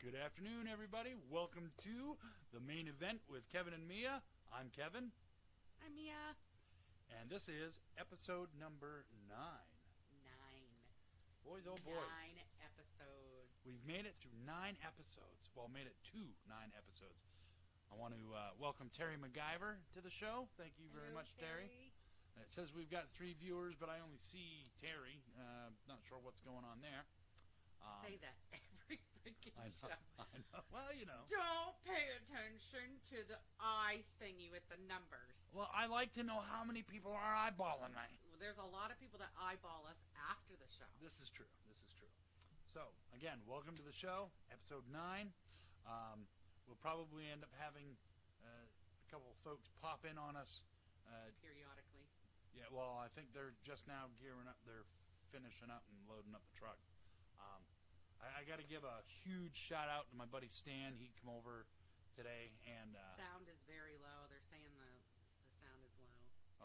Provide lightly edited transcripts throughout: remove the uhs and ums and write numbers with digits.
Good afternoon, everybody. Welcome to the main event with Kevin and Mia. I'm Kevin. I'm Mia. And this is episode number 9. 9. Boys, oh boys. 9 episodes. We've made it through 9 episodes. Well, made it to 9 episodes. I want to welcome Terry MacGyver to the show. Thank you very much, Terry. It says we've got 3 viewers, but I only see Terry. Not sure what's going on there. Say that every freaking show. I know. Well, you know. Don't pay attention to the eye thingy with the numbers. Well, I like to know how many people are eyeballing me. Well, there's a lot of people that eyeball us after the show. This is true. So, again, welcome to the show, episode 9. We'll probably end up having a couple of folks pop in on us. Periodically. Yeah, well, I think they're just now gearing up. They're finishing up and loading up the truck. I got to give a huge shout out to my buddy Stan. He come over today and sound is very low. They're saying the sound is low.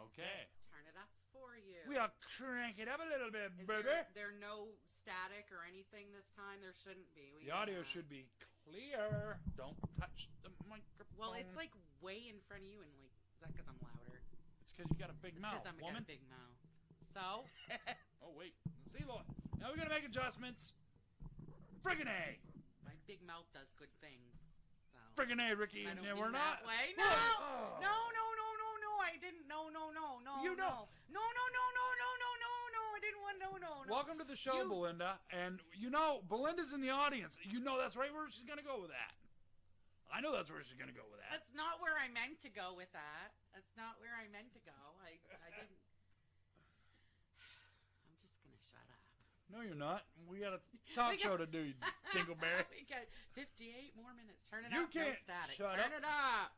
Okay. Let's turn it up for you. We'll crank it up a little bit, baby. There no static or anything this time? There shouldn't be. The audio should be clear. Don't touch the microphone. Well, it's like way in front of you, and like, is that because I'm louder? It's because you got a big mouth, because woman. Got a big mouth. So? Oh, wait. See, Lord. Now we're going to make adjustments. Friggin' A. My big mouth does good things. So. Friggin' A, Ricky. I don't And mean we're not. That way. No. Oh. No. I didn't. No. You know. No. I didn't want. No. Welcome to the show, Belinda. And you know, Belinda's in the audience. You know that's right where she's going to go with that. I know that's where she's going to go with that. That's not where I meant to go with that. That's not where I meant to go. I didn't. I'm just going to shut up. No, you're not. We got a talk show to do, you dingleberry. We got 58 more minutes. Turn it You up. can't No static. shut Turn up. it up.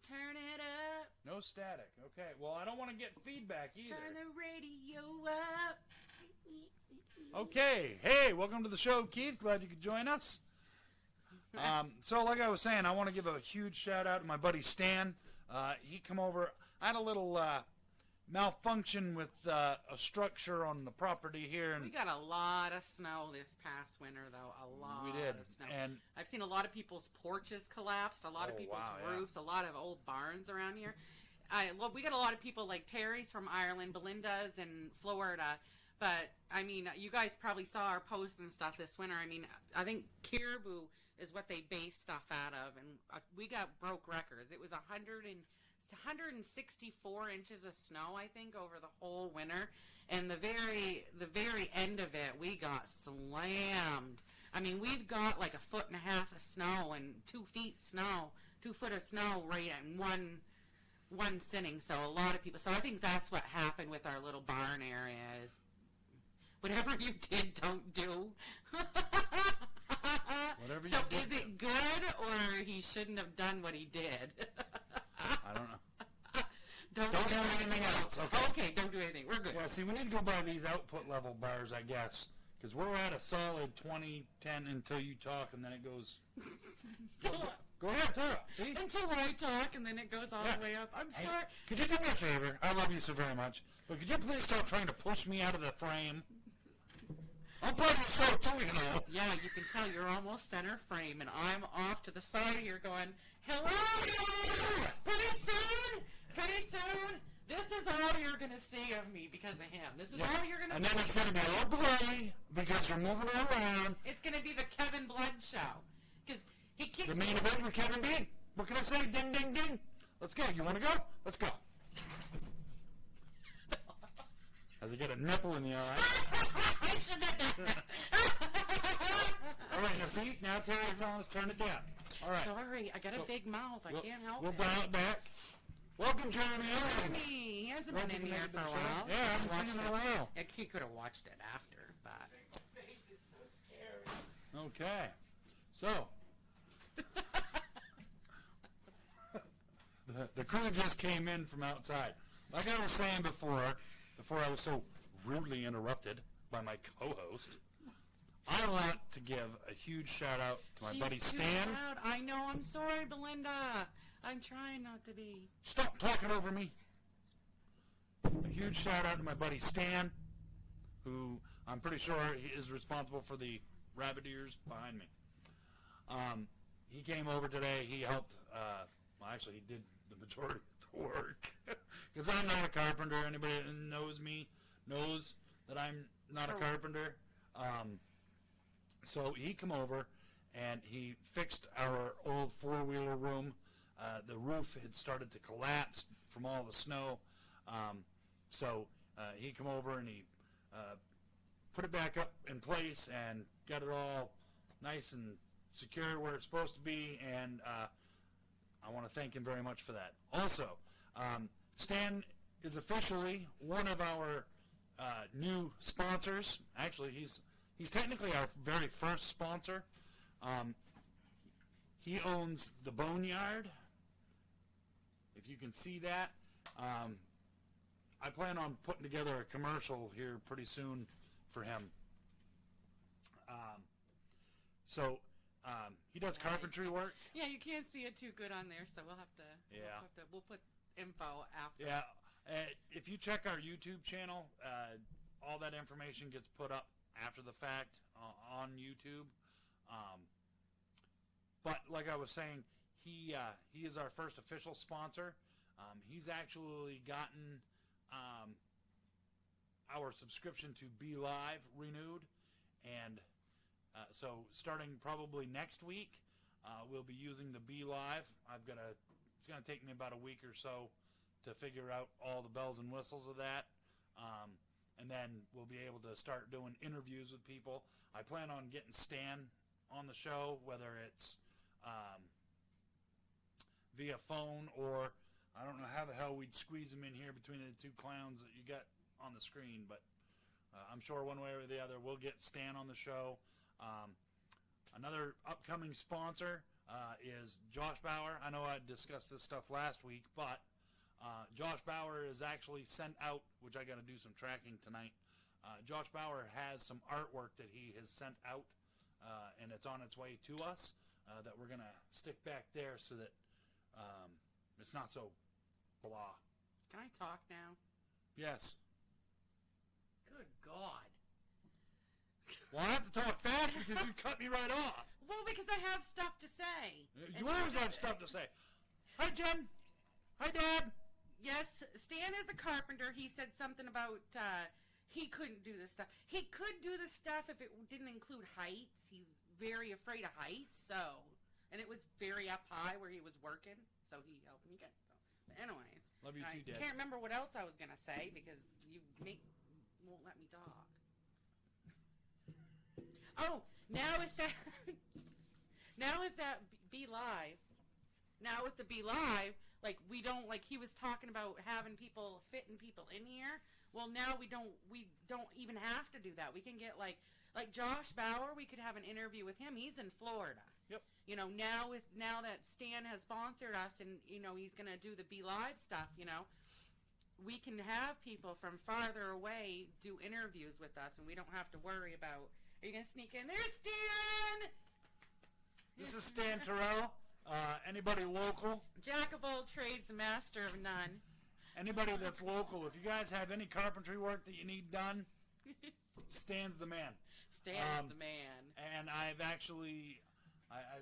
Turn it up. No static. Okay. Well, I don't want to get feedback either. Turn the radio up. Okay. Hey, welcome to the show, Keith. Glad you could join us. So, like I was saying, I want to give a huge shout out to my buddy Stan. He come over. I had a little malfunction with a structure on the property here, and We got a lot of snow this past winter, though. A lot we did. of snow. And I've seen a lot of people's porches collapsed, a lot of Oh, people's wow, yeah. roofs, a lot of old barns around here. We got a lot of people like Terry's from Ireland, Belinda's in Florida. But, I mean, you guys probably saw our posts and stuff this winter. I mean, I think Caribou is what they base stuff out of. And we broke records. It was 164 inches of snow, I think, over the whole winter. And the very end of it, we got slammed. I mean, we've got like 1.5 feet of snow and 2 feet snow, 2 foot of snow right in one sitting. So a lot of people. So I think that's what happened with our little barn area is whatever you did, don't do. whatever So you did. is it good or he shouldn't have done what he did? I don't know. Don't do anything else. Okay, don't do anything. We're good. Yeah, see, we need to go by these output level bars, I guess, because we're at a solid 20, 10 until you talk, and then it goes. Go ahead, talk. See? Until I talk, and then it goes all the way up. I'm Hey, sorry. could you do me a favor? I love you so very much, but could you please stop trying to push me out of the frame? I'm part of the show too, you know. Yeah, you can tell you're almost center frame, and I'm off to the side here going, hello! Pretty soon, this is all you're going to see of me because of him. This is all you're going to see. And then it's going to be all blurry because you're moving around. It's going to be the Kevin Blood show. Because he keeps... The main event with Kevin B. What can I say? Ding, ding, ding. Let's go. You want to go? Let's go. As I get a nipple in the eye. All right, now see? Now Terry's on. Let's turn it down. All right. Sorry, I got a big mouth. I can't help We'll it. dial it back. Welcome, Jeremy Owens. He hasn't been in here for a while. Yeah, I haven't seen him in a while. He could have watched it after, but... Okay. So. The crew just came in from outside. Like I was saying before I was so rudely interrupted by my co-host, I want to give a huge shout-out to my buddy She's too Stan. loud. I know. I'm sorry, Belinda. I'm trying not to be. Stop talking over me. A huge shout-out to my buddy Stan, who I'm pretty sure is responsible for the rabbit ears behind me. He came over today. He helped. Well, actually, he did the majority of the work. Because I'm not a carpenter. Anybody that knows me knows that I'm not a carpenter. So he come over, and he fixed our old four-wheeler room. The roof had started to collapse from all the snow. So he come over, and he put it back up in place and got it all nice and secure where it's supposed to be, and I want to thank him very much for that. Also, Stan is officially one of our new sponsors. Actually, he's technically our very first sponsor. He owns the Boneyard, if you can see that. I plan on putting together a commercial here pretty soon for him. So he does carpentry work. Yeah, you can't see it too good on there, so we'll have to. Yeah. We'll put info after. Yeah. If you check our YouTube channel, all that information gets put up after the fact on YouTube. But like I was saying, he is our first official sponsor. He's actually gotten our subscription to Be Live renewed, and so starting probably next week, we'll be using the Be Live. It's going to take me about a week or so to figure out all the bells and whistles of that, and then we'll be able to start doing interviews with people. I plan on getting Stan on the show, whether it's via phone, or I don't know how the hell we'd squeeze him in here between the two clowns that you got on the screen, but I'm sure one way or the other we'll get Stan on the show. Another upcoming sponsor is Josh Bauer. I know I discussed this stuff last week, but Josh Bauer is actually sent out, which I got to do some tracking tonight. Josh Bauer has some artwork that he has sent out, and it's on its way to us, that we're going to stick back there so that it's not so blah. Can I talk now? Yes. Good God. Well, I have to talk fast because you cut me right off. Well, because I have stuff to say. You always have stuff to say. Hi, Jen. Hi, Dad. Yes, Stan is a carpenter. He said something about he couldn't do this stuff. He could do this stuff if it didn't include heights. He's very afraid of heights, so. And it was very up high where he was working, so he helped me get it. But anyways. Love you too, Dad. I can't remember what else I was going to say because you won't let me talk. Oh, now with that Be Live, now with the Be Live, like we don't, like he was talking about having people, fitting people in here. Well, now we don't even have to do that. We can get like Josh Bauer, we could have an interview with him. He's in Florida. Yep. You know, now that Stan has sponsored us and, you know, he's going to do the Be Live stuff, you know, we can have people from farther away do interviews with us, and we don't have to worry about, are you going to sneak in? There's Stan! This is Stan Terrell. Anybody local? Jack of all trades, master of none. Anybody that's local, if you guys have any carpentry work that you need done, Stan's the man. Stan's the man. And I've actually, I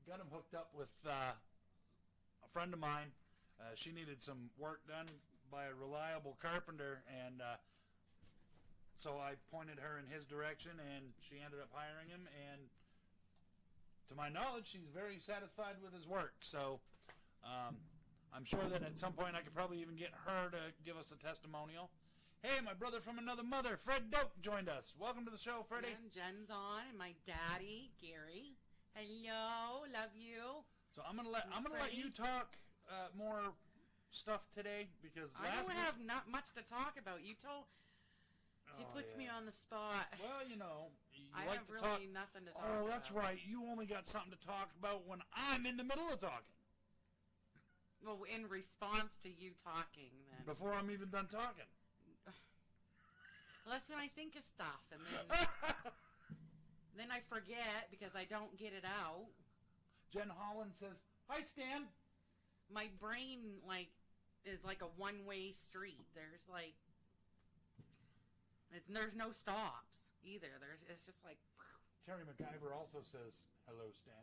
got him hooked up with a friend of mine. She needed some work done by a reliable carpenter, and so I pointed her in his direction, and she ended up hiring him, and to my knowledge, she's very satisfied with his work. So I'm sure that at some point I could probably even get her to give us a testimonial. Hey, my brother from another mother, Fred Doak, joined us. Welcome to the show, Freddie. And Jen's on, and my daddy, Gary. Hello, love you. So I'm gonna let you talk more stuff today because I don't have not much to talk about. You told. He puts me on the spot. Well, you know, I like have to really talk. nothing to talk about. Oh, that's right. You only got something to talk about when I'm in the middle of talking. Well, in response to you talking, then. Before I'm even done talking. Well, that's when I think of stuff, and then I forget because I don't get it out. Jen Holland says, "Hi, Stan." My brain is like a one-way street. There's there's no stops either. It's just like Terry McIver also says, hello, Stan.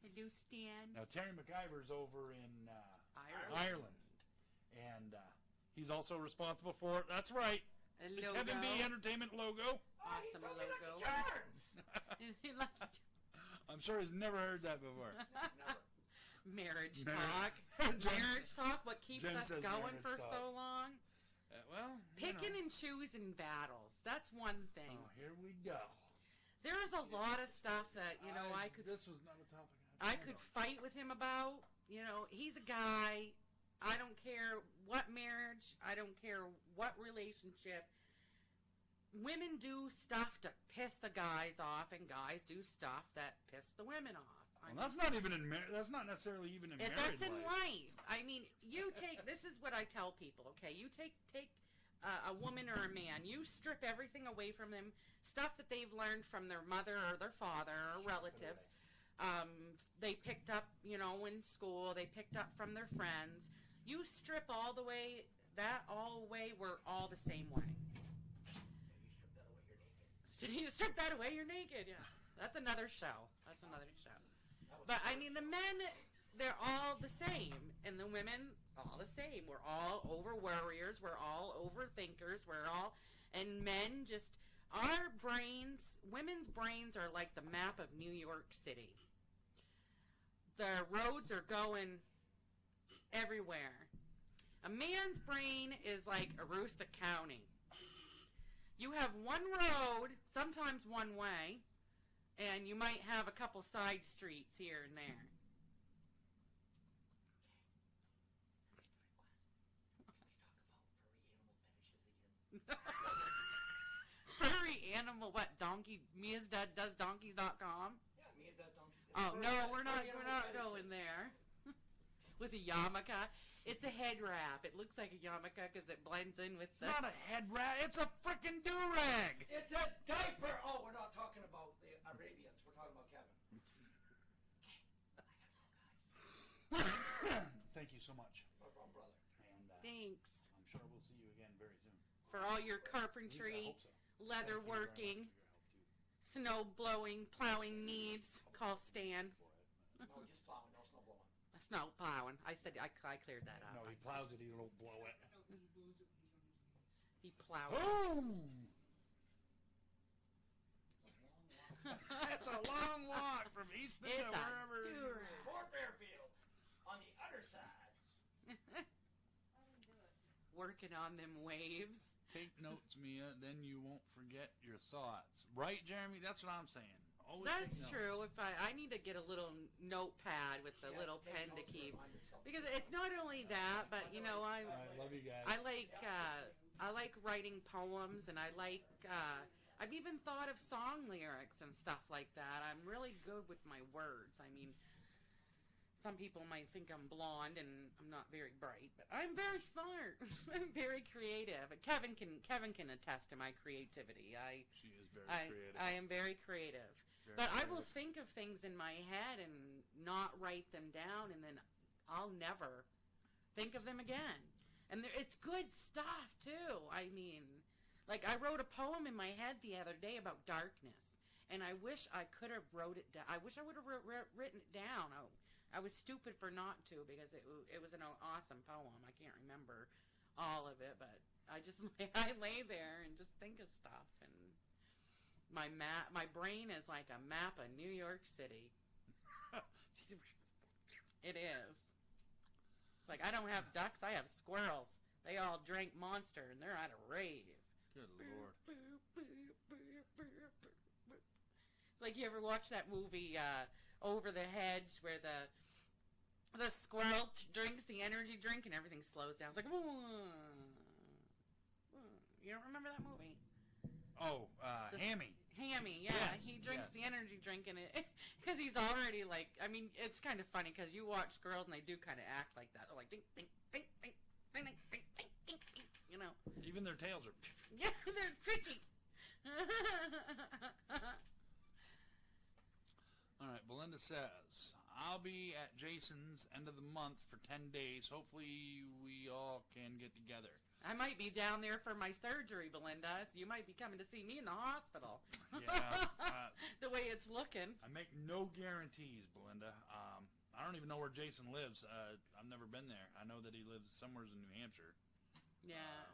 Hello, Stan. Now, Terry McIver's over in Ireland. And he's also responsible for, that's right, the Kevin B. Entertainment logo. Awesome logo. I'm sure he's never heard that before. Never. Marriage talk. Marriage talk, what keeps Jen us says going marriage for talk. so long. Well, Picking and choosing battles. That's one thing. Oh, here we go. There's a lot of stuff that, I could... This was not a topic I could fight with him about. He's a guy. I don't care what marriage. I don't care what relationship. Women do stuff to piss the guys off, and guys do stuff that piss the women off. Well, that's not even in that's not necessarily even in married That's in life. life. I mean, you take. This is what I tell people. Okay, you take a woman or a man. You strip everything away from them. Stuff that they've learned from their mother or their father or relatives. They picked up, in school. They picked up from their friends. You strip all the way. We're all the same way. You strip that away, you're naked. Yeah, that's another show. But I mean, the men, they're all the same, and the women, all the same. We're all over worriers. We're all overthinkers. And men just, our brains, women's brains are like the map of New York City. The roads are going everywhere. A man's brain is like Aroostook County. You have one road, sometimes one way, and you might have a couple side streets here and there. Furry animal, what, donkey? Mia's dad does donkeys.com? Yeah, Mia does donkeys. Oh, no, we're not going there. With a yarmulke. It's a head wrap. It looks like a yarmulke because it blends in with the... It's not a head wrap. It's a frickin' do-rag. It's a diaper. Oh, we're not talking about the Arabians. We're talking about Kevin. Okay, I gotta go, guys. Thank you so much. No problem, brother. And Thanks. I'm sure we'll see you again very soon. For all your At least I carpentry, hope so. leather Thank you very much working, for your help, too. snow blowing, plowing needs, call Stan. No, just plowing, no snow blowing. Snow plowing. I said I cleared that up. No, he plows it, he don't blow it. He plowed. Boom! That's a long walk from Easton to It's a wherever. do-rag. Fort Fairfield on the other side. Working on them waves. Take notes, Mia, then you won't forget your thoughts. Right, Jeremy? That's what I'm saying. Always take That's notes. true. If I need to get a little notepad with the Yes, little take pen to notes, keep, remind yourself. because it's not only that, but I love you guys. I like writing poems, and I've even thought of song lyrics and stuff like that. I'm really good with my words. I mean, some people might think I'm blonde and I'm not very bright, but I'm very smart. I'm very creative. And Kevin can attest to my creativity. She is very creative. I am very creative. Very But I will creative. think of things in my head and not write them down, and then I'll never think of them again. And it's good stuff, too. I mean, like I wrote a poem in my head the other day about darkness, and I wish I could have wrote it down. I wish I would have written it down. I was stupid for not to, because it was an awesome poem. I can't remember all of it, but I lay there and just think of stuff, and my brain is like a map of New York City. It is. It's like I don't have ducks, I have squirrels. They all drank Monster, and they're at a rave. Good Lord. It's like, you ever watch that movie Over the Hedge, where the squirrel drinks the energy drink and everything slows down. It's like, you don't remember that movie? Oh, Hammy. Hammy, yeah. Yes, He drinks yes. the energy drink in it because he's already like, I mean, it's kind of funny because you watch girls and they do kind of act like that. They're like, ding, ding, ding, ding, ding, ding, ding, ding, ding, ding, you know. Even their tails are... Yeah, they're twitchy. All right, Belinda says, I'll be at Jason's end of the month for 10 days. Hopefully we all can get together. I might be down there for my surgery, Belinda. So you might be coming to see me in the hospital. Yeah. The way it's looking. I make no guarantees, Belinda. I don't even know where Jason lives. I've never been there. I know that he lives somewhere in New Hampshire. Yeah.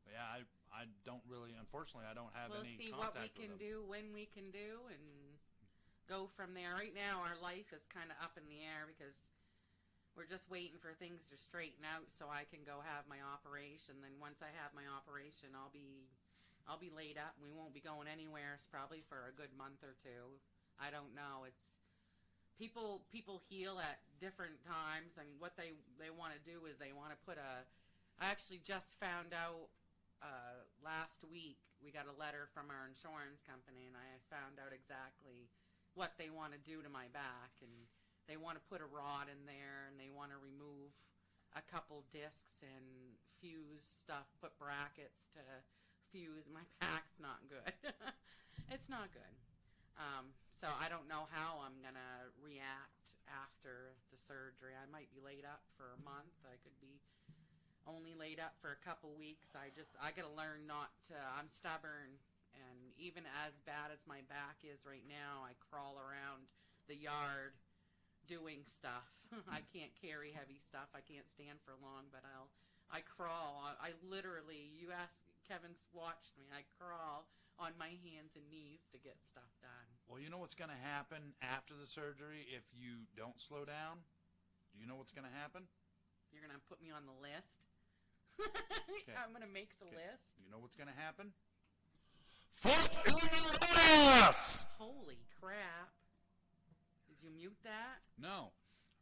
But yeah, I don't really, unfortunately, I don't have We'll any see what we contact can with him. do, when we can do, and go from there. Right now, our life is kind of up in the air because we're just waiting for things to straighten out so I can go have my operation. Then once I have my operation, I'll be laid up. We won't be going anywhere probably for a good month or two. I don't know. It's people heal at different times. I mean, what they want to do is they want to put a. I actually just found out last week. We got a letter from our insurance company, and I found out exactly what they want to do to my back, and they want to put a rod in there, and they want to remove a couple discs and fuse stuff, put brackets to fuse. My back's not good. It's not good. So I don't know how I'm going to react after the surgery. I might be laid up for a month. I could be only laid up for a couple weeks. I got to learn not to. I'm stubborn, and even as bad as my back is right now, I crawl around the yard doing stuff. I can't carry heavy stuff. I can't stand for long, but I crawl. I literally, you ask, Kevin's watched me. I crawl on my hands and knees to get stuff done. Well, you know what's going to happen after the surgery if you don't slow down? Do you know what's going to happen? You're going to put me on the list? Okay. I'm going to make the list. You know what's going to happen? Foot in your ass! Holy crap. Did you mute that? No.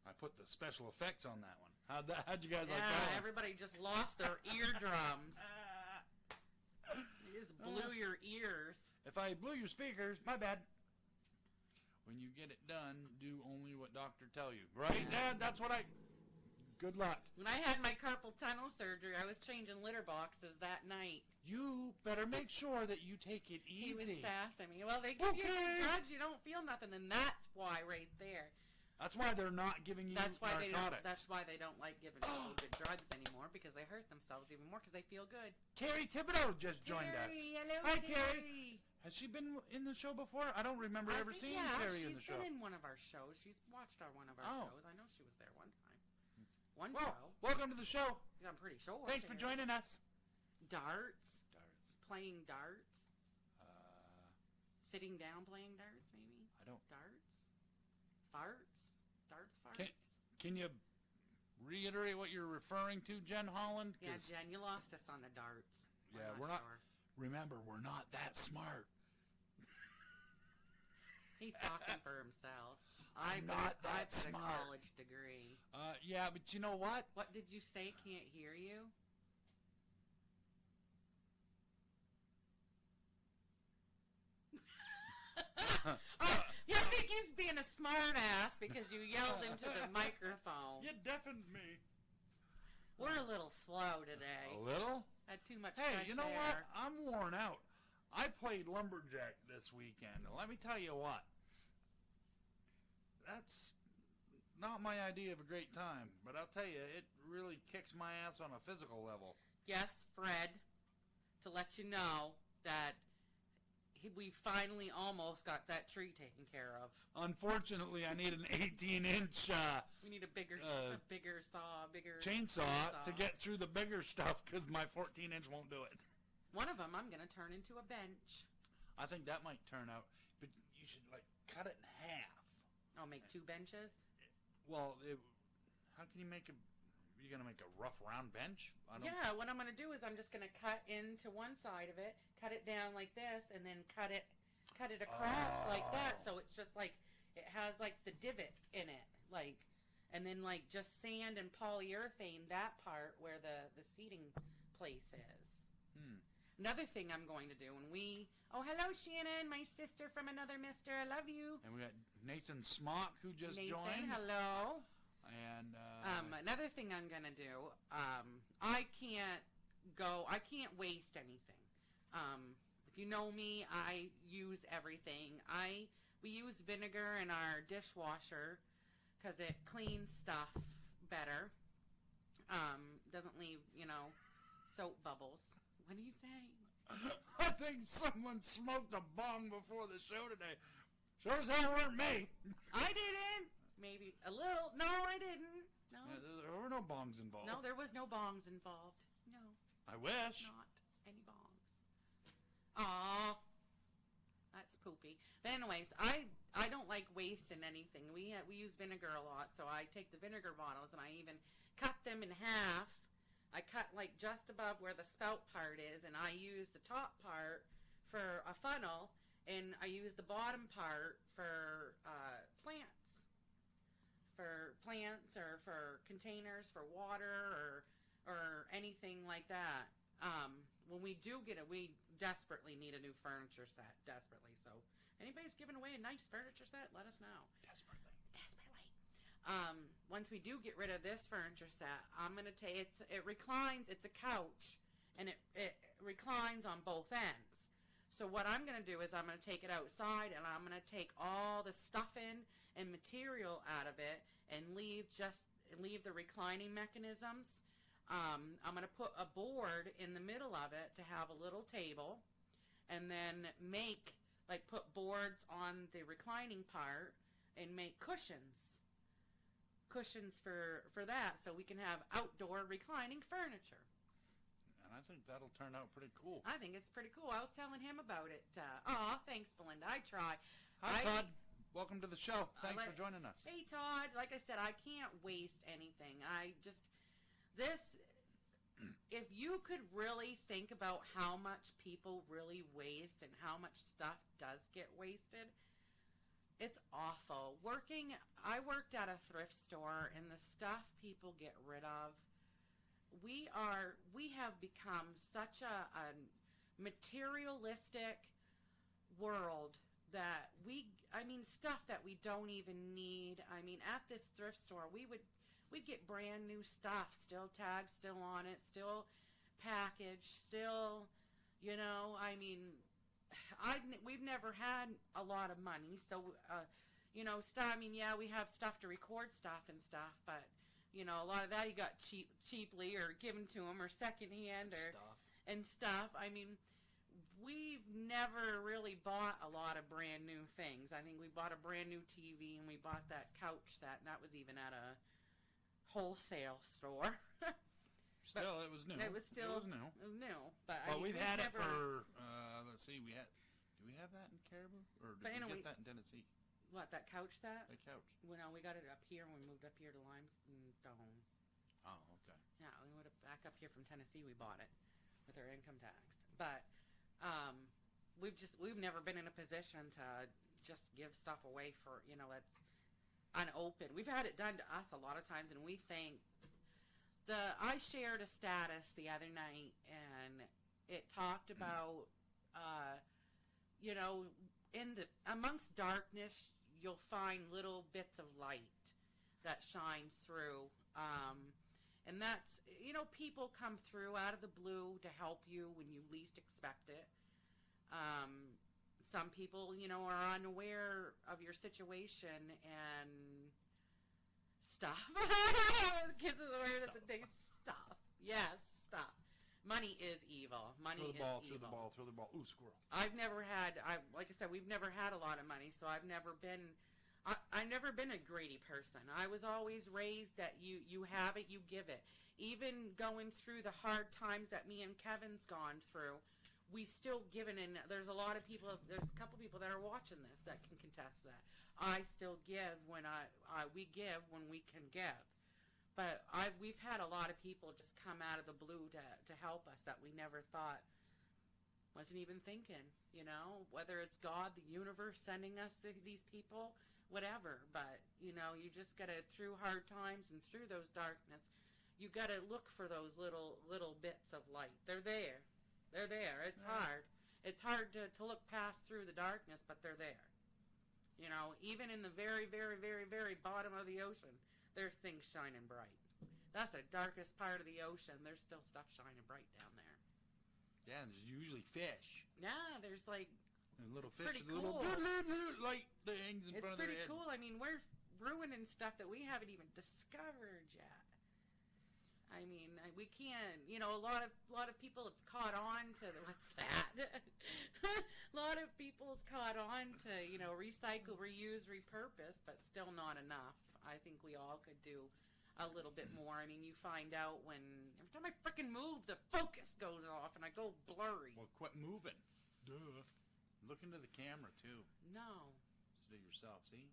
I put the special effects on that one. How'd you guys like that Yeah, one? everybody just lost their eardrums. You just blew your ears. If I blew your speakers, my bad. When you get it done, do only what doctor tell you. Right, Dad? That's what I... Good luck. When I had my carpal tunnel surgery, I was changing litter boxes that night. You better make sure that you take it He easy. was sassing me. Well, they give you drugs, you don't feel nothing, and that's why right there. That's why they're not giving you narcotics. That's why they don't like giving people good drugs anymore, because they hurt themselves even more because they feel good. Terry Thibodeau just joined us. Hello, Hi, Terry. Has she been in the show before? I don't remember ever seeing Terry in the show. She's been in one of our shows. She's watched one of our shows. I know she was there one time. Show. Welcome to the show. I'm pretty sure. Thanks for joining us. Darts. Playing darts. Sitting down playing darts, maybe? I don't. Darts? Farts? Darts, farts? Can you reiterate what you're referring to, Jen Holland? Yeah, Jen, you lost us on the darts. Yeah, we're not. Remember, we're not that smart. He's talking for himself. I'm not that smart. A college degree. Yeah, but you know what? What did you say? Can't hear you? You think he's being a smart ass because you yelled into the microphone. You deafened me. We're a little slow today. A little? Had too much Hey, fresh you know air. what? I'm worn out. I played lumberjack this weekend, and let me tell you what. That's not my idea of a great time, but I'll tell you, it really kicks my ass on a physical level. Yes, Fred, to let you know that we finally almost got that tree taken care of. Unfortunately, I need an 18-inch we need a bigger chainsaw to get through the bigger stuff because my 14-inch won't do it. One of them I'm going to turn into a bench. I think that might turn out, but you should cut it in half. Oh, make 2 benches? Well, how can you make a... You're going to make a rough round bench? Yeah, what I'm going to do is I'm just going to cut into one side of it, cut it down like this, and then cut it across like that. So it's just like, it has the divot in it. And then just sand and polyurethane that part where the seating place is. Another thing I'm going to do oh, hello, Shannon, my sister from another mister. I love you. And we got Nathan Smock who just joined. Hello. And another thing I'm going to do, I can't waste anything. If you know me, I use everything. We use vinegar in our dishwasher because it cleans stuff better. Doesn't leave, soap bubbles. What do you say? I think someone smoked a bong before the show today. Sure as hell weren't me. I didn't. Maybe a little. No, I didn't. No. Yeah, there were no bongs involved. No, there was no bongs involved. No. I wish. Not any bongs. Aw. That's poopy. But anyways, I don't like wasting anything. We use vinegar a lot, so I take the vinegar bottles and I even cut them in half. I cut like just above where the spout part is, and I use the top part for a funnel, and I use the bottom part for plants. For plants or for containers for water or anything like that. When we do get it, we desperately need a new furniture set. Desperately. So, anybody's giving away a nice furniture set, let us know. Desperately. Once we do get rid of this furniture set, I'm going to take it reclines. It's a couch, and it reclines on both ends. So what I'm going to do is I'm going to take it outside, and I'm going to take all the stuffing and material out of it and leave the reclining mechanisms. I'm going to put a board in the middle of it to have a little table, and then put boards on the reclining part and make cushions for that, so we can have outdoor reclining furniture. And I think that'll turn out pretty cool. I think it's pretty cool. I was telling him about it. Thanks, Belinda. I try. Hi, Todd. Welcome to the show. Thanks for joining us. Hey, Todd. Like I said, I can't waste anything. If you could really think about how much people really waste and how much stuff does get wasted, it's awful. I worked at a thrift store, and the stuff people get rid of, we have become such a materialistic world that stuff that we don't even need. At this thrift store, we'd get brand new stuff, still tagged, still on it, still packaged, still, we've never had a lot of money, so, stuff, we have stuff to record stuff and stuff, but, a lot of that you got cheaply or given to them or secondhand and stuff. We've never really bought a lot of brand new things. I think we bought a brand new TV, and we bought that couch set, and that was even at a wholesale store. Still, it was new. It was new. But we've had it for, let's see, do we have that in Caribou? Or did we get that in Tennessee? What, that couch set? The couch. Well, no, we got it up here when we moved up here to Limestone. Oh, okay. Yeah, we went back up here from Tennessee, we bought it with our income tax. But we've never been in a position to just give stuff away for, it's unopened. We've had it done to us a lot of times, and we think I shared a status the other night, and it talked about, amongst darkness, you'll find little bits of light that shines through. And that's, people come through out of the blue to help you when you least expect it. Some people, are unaware of your situation and stuff. The kids are aware that they stuff. Yes, stuff. Money is evil. Money is evil. Throw the ball. Ooh, squirrel. I've never had, like I said, we've never had a lot of money, so I've never been a greedy person. I was always raised that you have it, you give it. Even going through the hard times that me and Kevin's gone through, we still given, and there's a couple people that are watching this that can contest that. I still give when we give when we can give. But we've had a lot of people just come out of the blue to help us that we never thought, wasn't even thinking, whether it's God, the universe sending us these people, whatever. But, you just got to, through hard times and through those darkness, you got to look for those little bits of light. They're there. They're there. It's hard. It's hard to look past through the darkness, but they're there. Even in the very, very, very, very bottom of the ocean, there's things shining bright. That's the darkest part of the ocean. There's still stuff shining bright down there. Yeah, there's usually fish. Yeah, there's like little fish, cool. little light things in front of their head. It's pretty cool. We're ruining stuff that we haven't even discovered yet. I mean, we can't. You know, a lot of people have caught on to what's that? A lot of people's caught on to recycle, reuse, repurpose, but still not enough. I think we all could do a little bit more. I mean, you find out when every time I freaking move, the focus goes off and I go blurry. Well, quit moving. Duh. Look into the camera too. No. See yourself. See.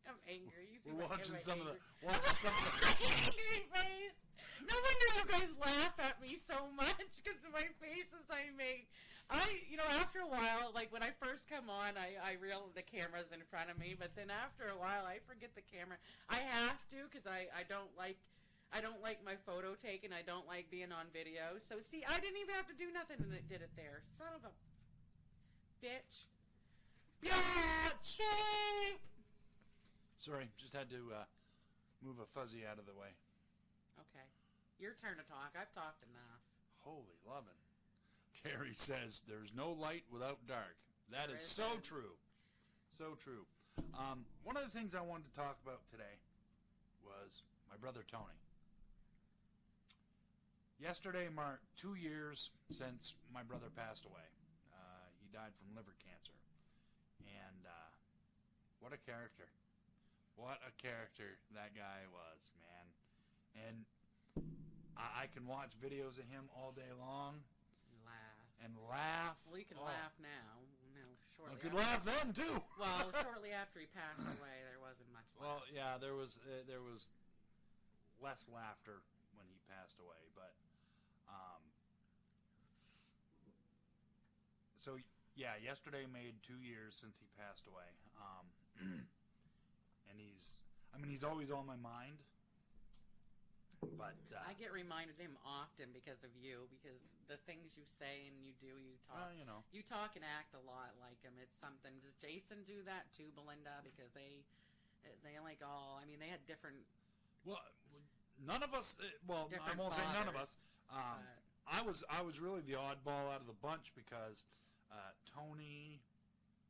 I'm angry. You see We're my watching angry some of the angry face. No wonder you guys laugh at me so much because of my faces I make. After a while, like when I first come on, I reel the cameras in front of me, but then after a while, I forget the camera. I have to because I don't like my photo taken. I don't like being on video. So see, I didn't even have to do nothing, and it did it there. Son of a bitch. Bitch! Sorry, just had to move a fuzzy out of the way. Okay. Your turn to talk. I've talked enough. Holy lovin'. Terry says, there's no light without dark. That is so true. So true. One of the things I wanted to talk about today was my brother Tony. Yesterday marked 2 years since my brother passed away. He died from liver cancer. And what a character. What a character that guy was, man. And I can watch videos of him all day long. Laugh. Well, you can laugh now. No, shortly. I could laugh then, too. Well, shortly after he passed away, there wasn't much laugh. Well, yeah, there was less laughter when he passed away. But, so, yeah, yesterday made 2 years since he passed away. And he's always on my mind. But I get reminded of him often because of you, because the things you say and you do, you talk. You talk and act a lot like him. It's something. Does Jason do that too, Belinda? Because they like all. I mean, they had different. Well, none of us. Well, I won't say none of us. I was really the oddball out of the bunch because Tony,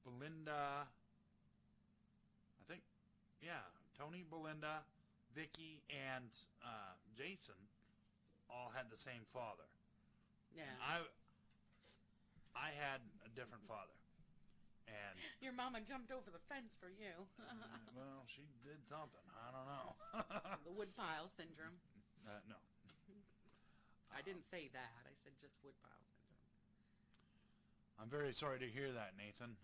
Belinda. I think, yeah, Tony, Belinda, Vicky, and Jason all had the same father. Yeah. And I had a different father. And your mama jumped over the fence for you. Well, she did something. I don't know. The woodpile syndrome. No. I didn't say that. I said just woodpile syndrome. I'm very sorry to hear that, Nathan.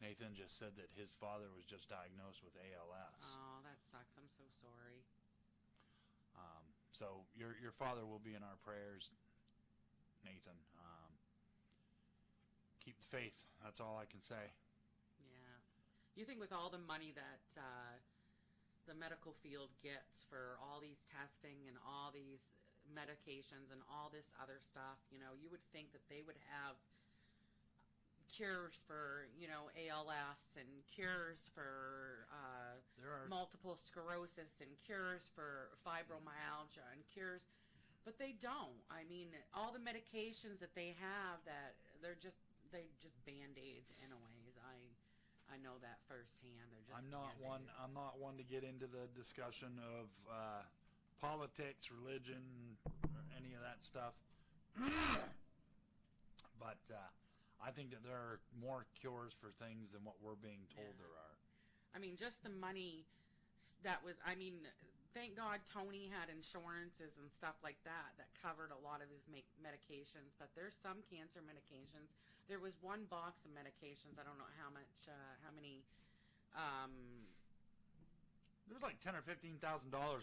Nathan just said that his father was just diagnosed with ALS. Oh, that sucks. I'm so sorry. So your father will be in our prayers, Nathan. Keep faith. That's all I can say. Yeah. You think with all the money that the medical field gets for all these testing and all these medications and all this other stuff, you would think that they would have cures for, ALS and cures for multiple sclerosis and cures for fibromyalgia and cures, but they don't. I mean, all the medications that they have, that they're just Band-Aids anyways. I know that firsthand. They're just I'm not one to get into the discussion of politics, religion, or any of that stuff. But I think that there are more cures for things than what we're being told there are. I mean, just the money that was, thank God Tony had insurances and stuff like that covered a lot of his medications, but there's some cancer medications. There was one box of medications, I don't know how many, there was like $10,000 or $15,000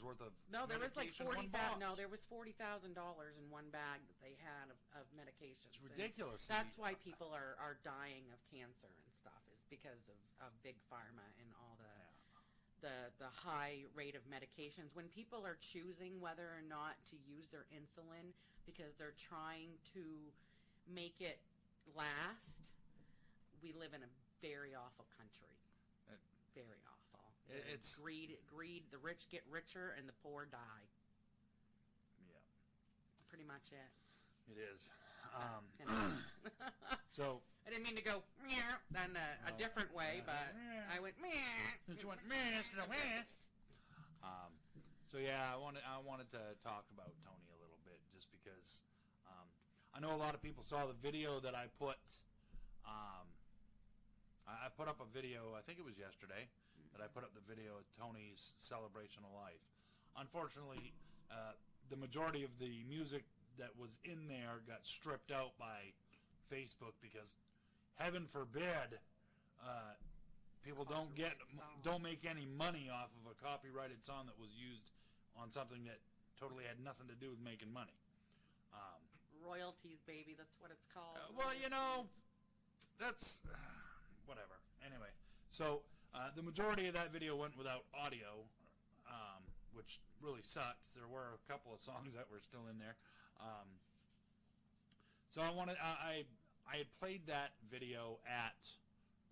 worth of no, there was like $40,000. No, there was $40,000 in one bag that they had of medications. It's ridiculous. And that's why people are dying of cancer and stuff, is because of big pharma and all the high rate of medications. When people are choosing whether or not to use their insulin because they're trying to make it last, we live in a very awful country. Very awful. It's greed. The rich get richer and the poor die. Yeah. Pretty much it. It is. And So I didn't mean to go meow in a different way, but I went meow. It went meh instead of meh. So yeah, I wanted to talk about Tony a little bit, just because I know a lot of people saw the video that I put. I put up a video, I think it was yesterday, that I put up the video of Tony's celebration of life. Unfortunately, the majority of the music that was in there got stripped out by Facebook, because heaven forbid people don't make any money off of a copyrighted song that was used on something that totally had nothing to do with making money. Royalties, baby, that's what it's called. Well, you know, that's whatever. Anyway, so the majority of that video went without audio, which really sucks. There were a couple of songs that were still in there. So I had played that video at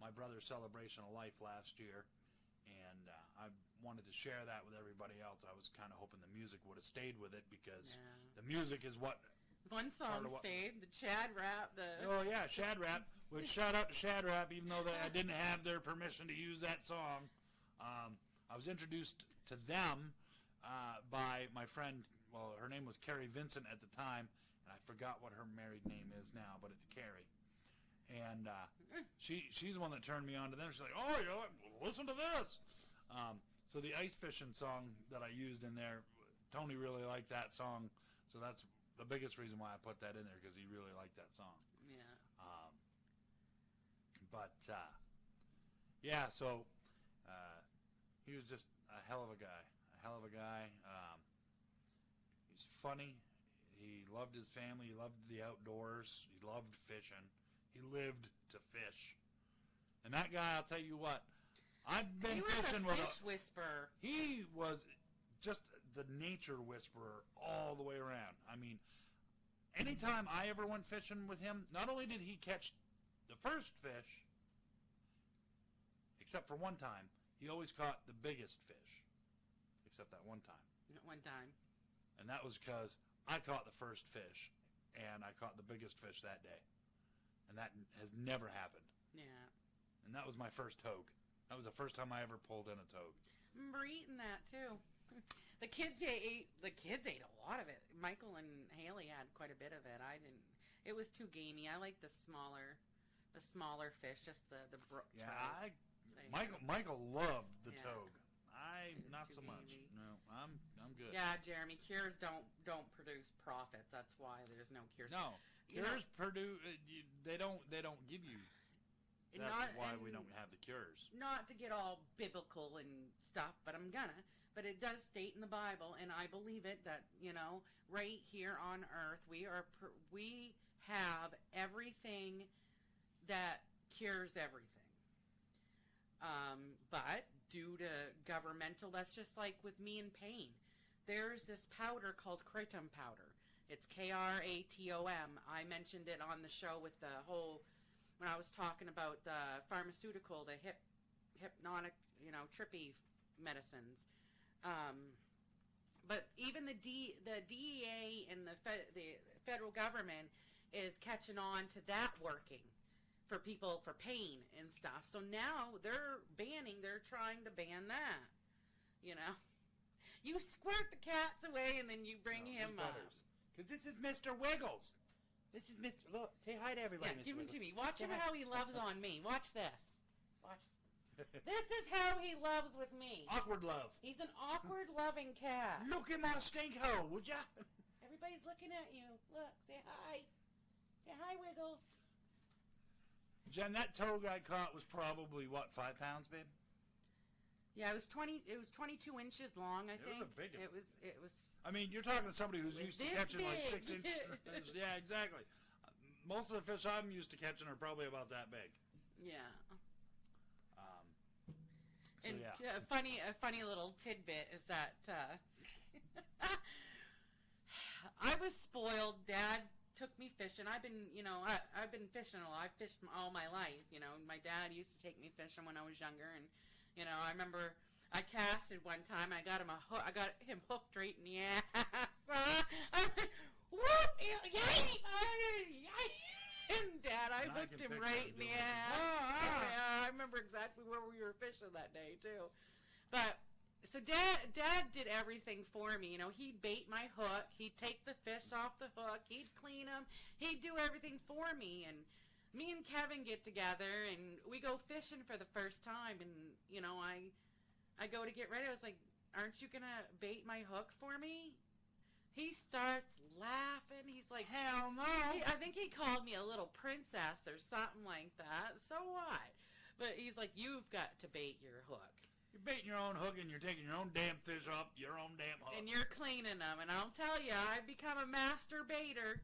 my brother's celebration of life last year, and I wanted to share that with everybody else. I was kind of hoping the music would have stayed with it, because the music is what... One song stayed, the Chad Rap. Oh, yeah, Shad Rap. Which, shout out to Shad Rap, even though I didn't have their permission to use that song. I was introduced to them by my friend, well, her name was Carrie Vincent at the time, and I forgot what her married name is now, but it's Carrie. And she's the one that turned me on to them. She's like, oh, listen to this. So the ice fishing song that I used in there, Tony really liked that song, so that's the biggest reason why I put that in there, because he really liked that song. Yeah. So he was just a hell of a guy. He's funny. He loved his family. He loved the outdoors. He loved fishing. He lived to fish. And that guy, I'll tell you what, I've been fishing with a fish whisperer. He was just the nature whisperer all the way around. I mean, anytime I ever went fishing with him, not only did he catch the first fish, except for one time, he always caught the biggest fish, except that one time. One time. And that was because I caught the first fish, and I caught the biggest fish that day. And that has never happened. Yeah. And that was my first togue. That was the first time I ever pulled in a togue. I remember eating that, too. The kids ate a lot of it. Michael and Haley had quite a bit of it. I didn't. It was too gamey. I like the smaller fish, just the brook trout. Michael loved the togue. Not so gamey. much. No, I'm good. Yeah, Jeremy, cures don't produce profits. That's why there's no cures. No, cures produce. They don't give you. That's why we don't have the cures. Not to get all biblical and stuff, but I'm gonna. But it does state in the Bible, and I believe it, that, right here on earth, we have everything that cures everything. But due to governmental, that's just like with me and pain. There's this powder called kratom powder. It's Kratom. I mentioned it on the show with the whole, when I was talking about the pharmaceutical, the hypnotic, trippy medicines. But even the DEA and the federal government is catching on to that working for people for pain and stuff. So now they're trying to ban that. You squirt the cats away and then you bring him up. Because this is Mr. Wiggles. This is Mr. Look, say hi to everybody. Yeah, Mr. give him Wiggles. to me. Watch him how he loves on me. Watch this. This is how he loves with me. Awkward love. He's an awkward, loving cat. Look in my stink hole, would ya? Everybody's looking at you. Look, say hi. Say hi, Wiggles. Jen, that togue I caught was probably, 5 pounds, babe? Yeah, it was 22 inches long, I think. It was a big one. It was. I mean, you're talking to somebody who's used to catching big. like 6 inches. Yeah, exactly. Most of the fish I'm used to catching are probably about that big. Yeah. So, and yeah. a funny little tidbit is that I was spoiled. Dad took me fishing. I've been fishing a lot. I've fished all my life. My dad used to take me fishing when I was younger, and I remember I casted one time. I got him hooked right in the ass. I went, whoop! Yay! And Dad, I hooked him right in the ass. Yeah, I remember exactly where we were fishing that day too. But So Dad did everything for me. You know, he'd bait my hook. He'd take the fish off the hook. He'd clean them. He'd do everything for me. And me and Kevin get together and we go fishing for the first time. And, you know, I go to get ready. I was like, aren't you going to bait my hook for me? He starts laughing. He's like, hell no. I think he called me a little princess or something like that. So what? But he's like, you've got to bait your hook. You're baiting your own hook and you're taking your own damn fish off your own damn hook. And you're cleaning them. And I'll tell you, I've become a master baiter.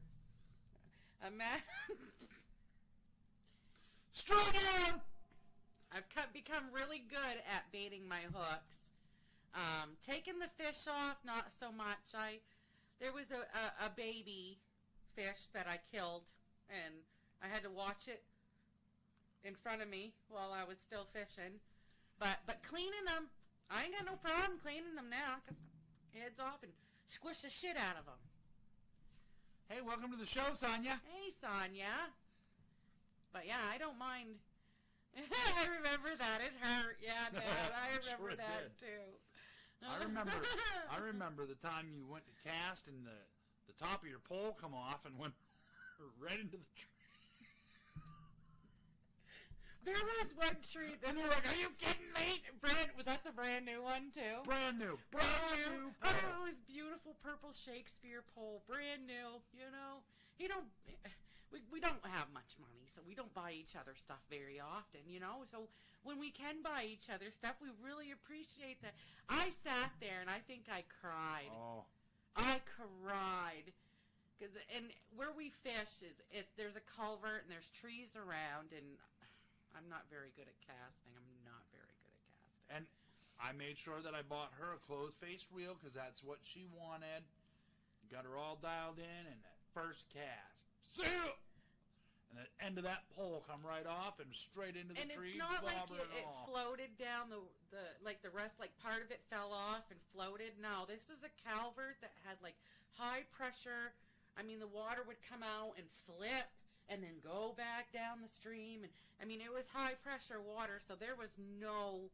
Straight down! I've become really good at baiting my hooks. Taking the fish off, not so much. There was a baby fish that I killed, and I had to watch it in front of me while I was still fishing. But cleaning them, I ain't got no problem cleaning them now, because heads off and squish the shit out of them. Hey, welcome to the show, Sonia. Hey, Sonia. But yeah, I don't mind. I remember that. It hurt. Yeah, Dad, I remember Sure that did. too. I remember the time you went to cast and the top of your pole come off and went right into the tree. There was one tree, and they're like, "Are you kidding me?" Was that the brand new one too? Brand new Oh, pole. it was beautiful purple Shakespeare pole, brand new. You know, we don't have much money, so we don't buy each other stuff very often. You know, so when we can buy each other stuff, we really appreciate that. I sat there and I think I cried. Oh, I cried. And where we fish there's a culvert and there's trees around, and I'm not very good at casting. and I made sure that I bought her a closed-faced reel because that's what she wanted. Got her all dialed in, and that first cast, see ya! And the end of that pole come right off and straight into the And tree. it's not like bobber it all. floated down the rest, like part of it fell off and floated. No, this was a culvert that had like high pressure. I mean, the water would come out and flip and then go back down the stream. And I mean, it was high pressure water, so there was no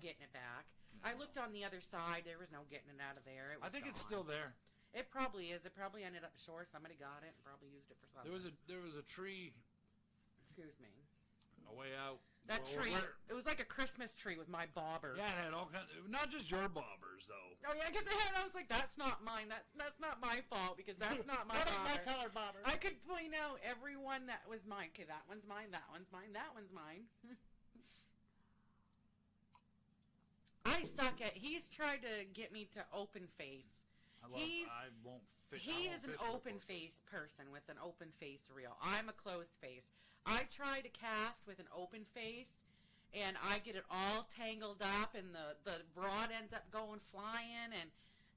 getting it back. I looked on the other side. There was no getting it out of there. It was I think gone. it's still there. It probably is. It probably ended up shore. Somebody got it and probably used it for something. There was a tree Excuse me. a way out. That Well, tree, where- it was like a Christmas tree with my bobbers. Yeah, it had all kinds. Not just your bobbers though. Oh yeah, because I was like, that's not mine. That's not my fault because that's not my That ain't my bobber. color bobber. I could point out every one that was mine. Okay, that one's mine. That one's mine. That one's mine. I suck at. He's tried to get me to open face. I won't fit. He is an open face person with an open face reel. I'm a closed face. I try to cast with an open face, and I get it all tangled up, and the rod ends up going flying. And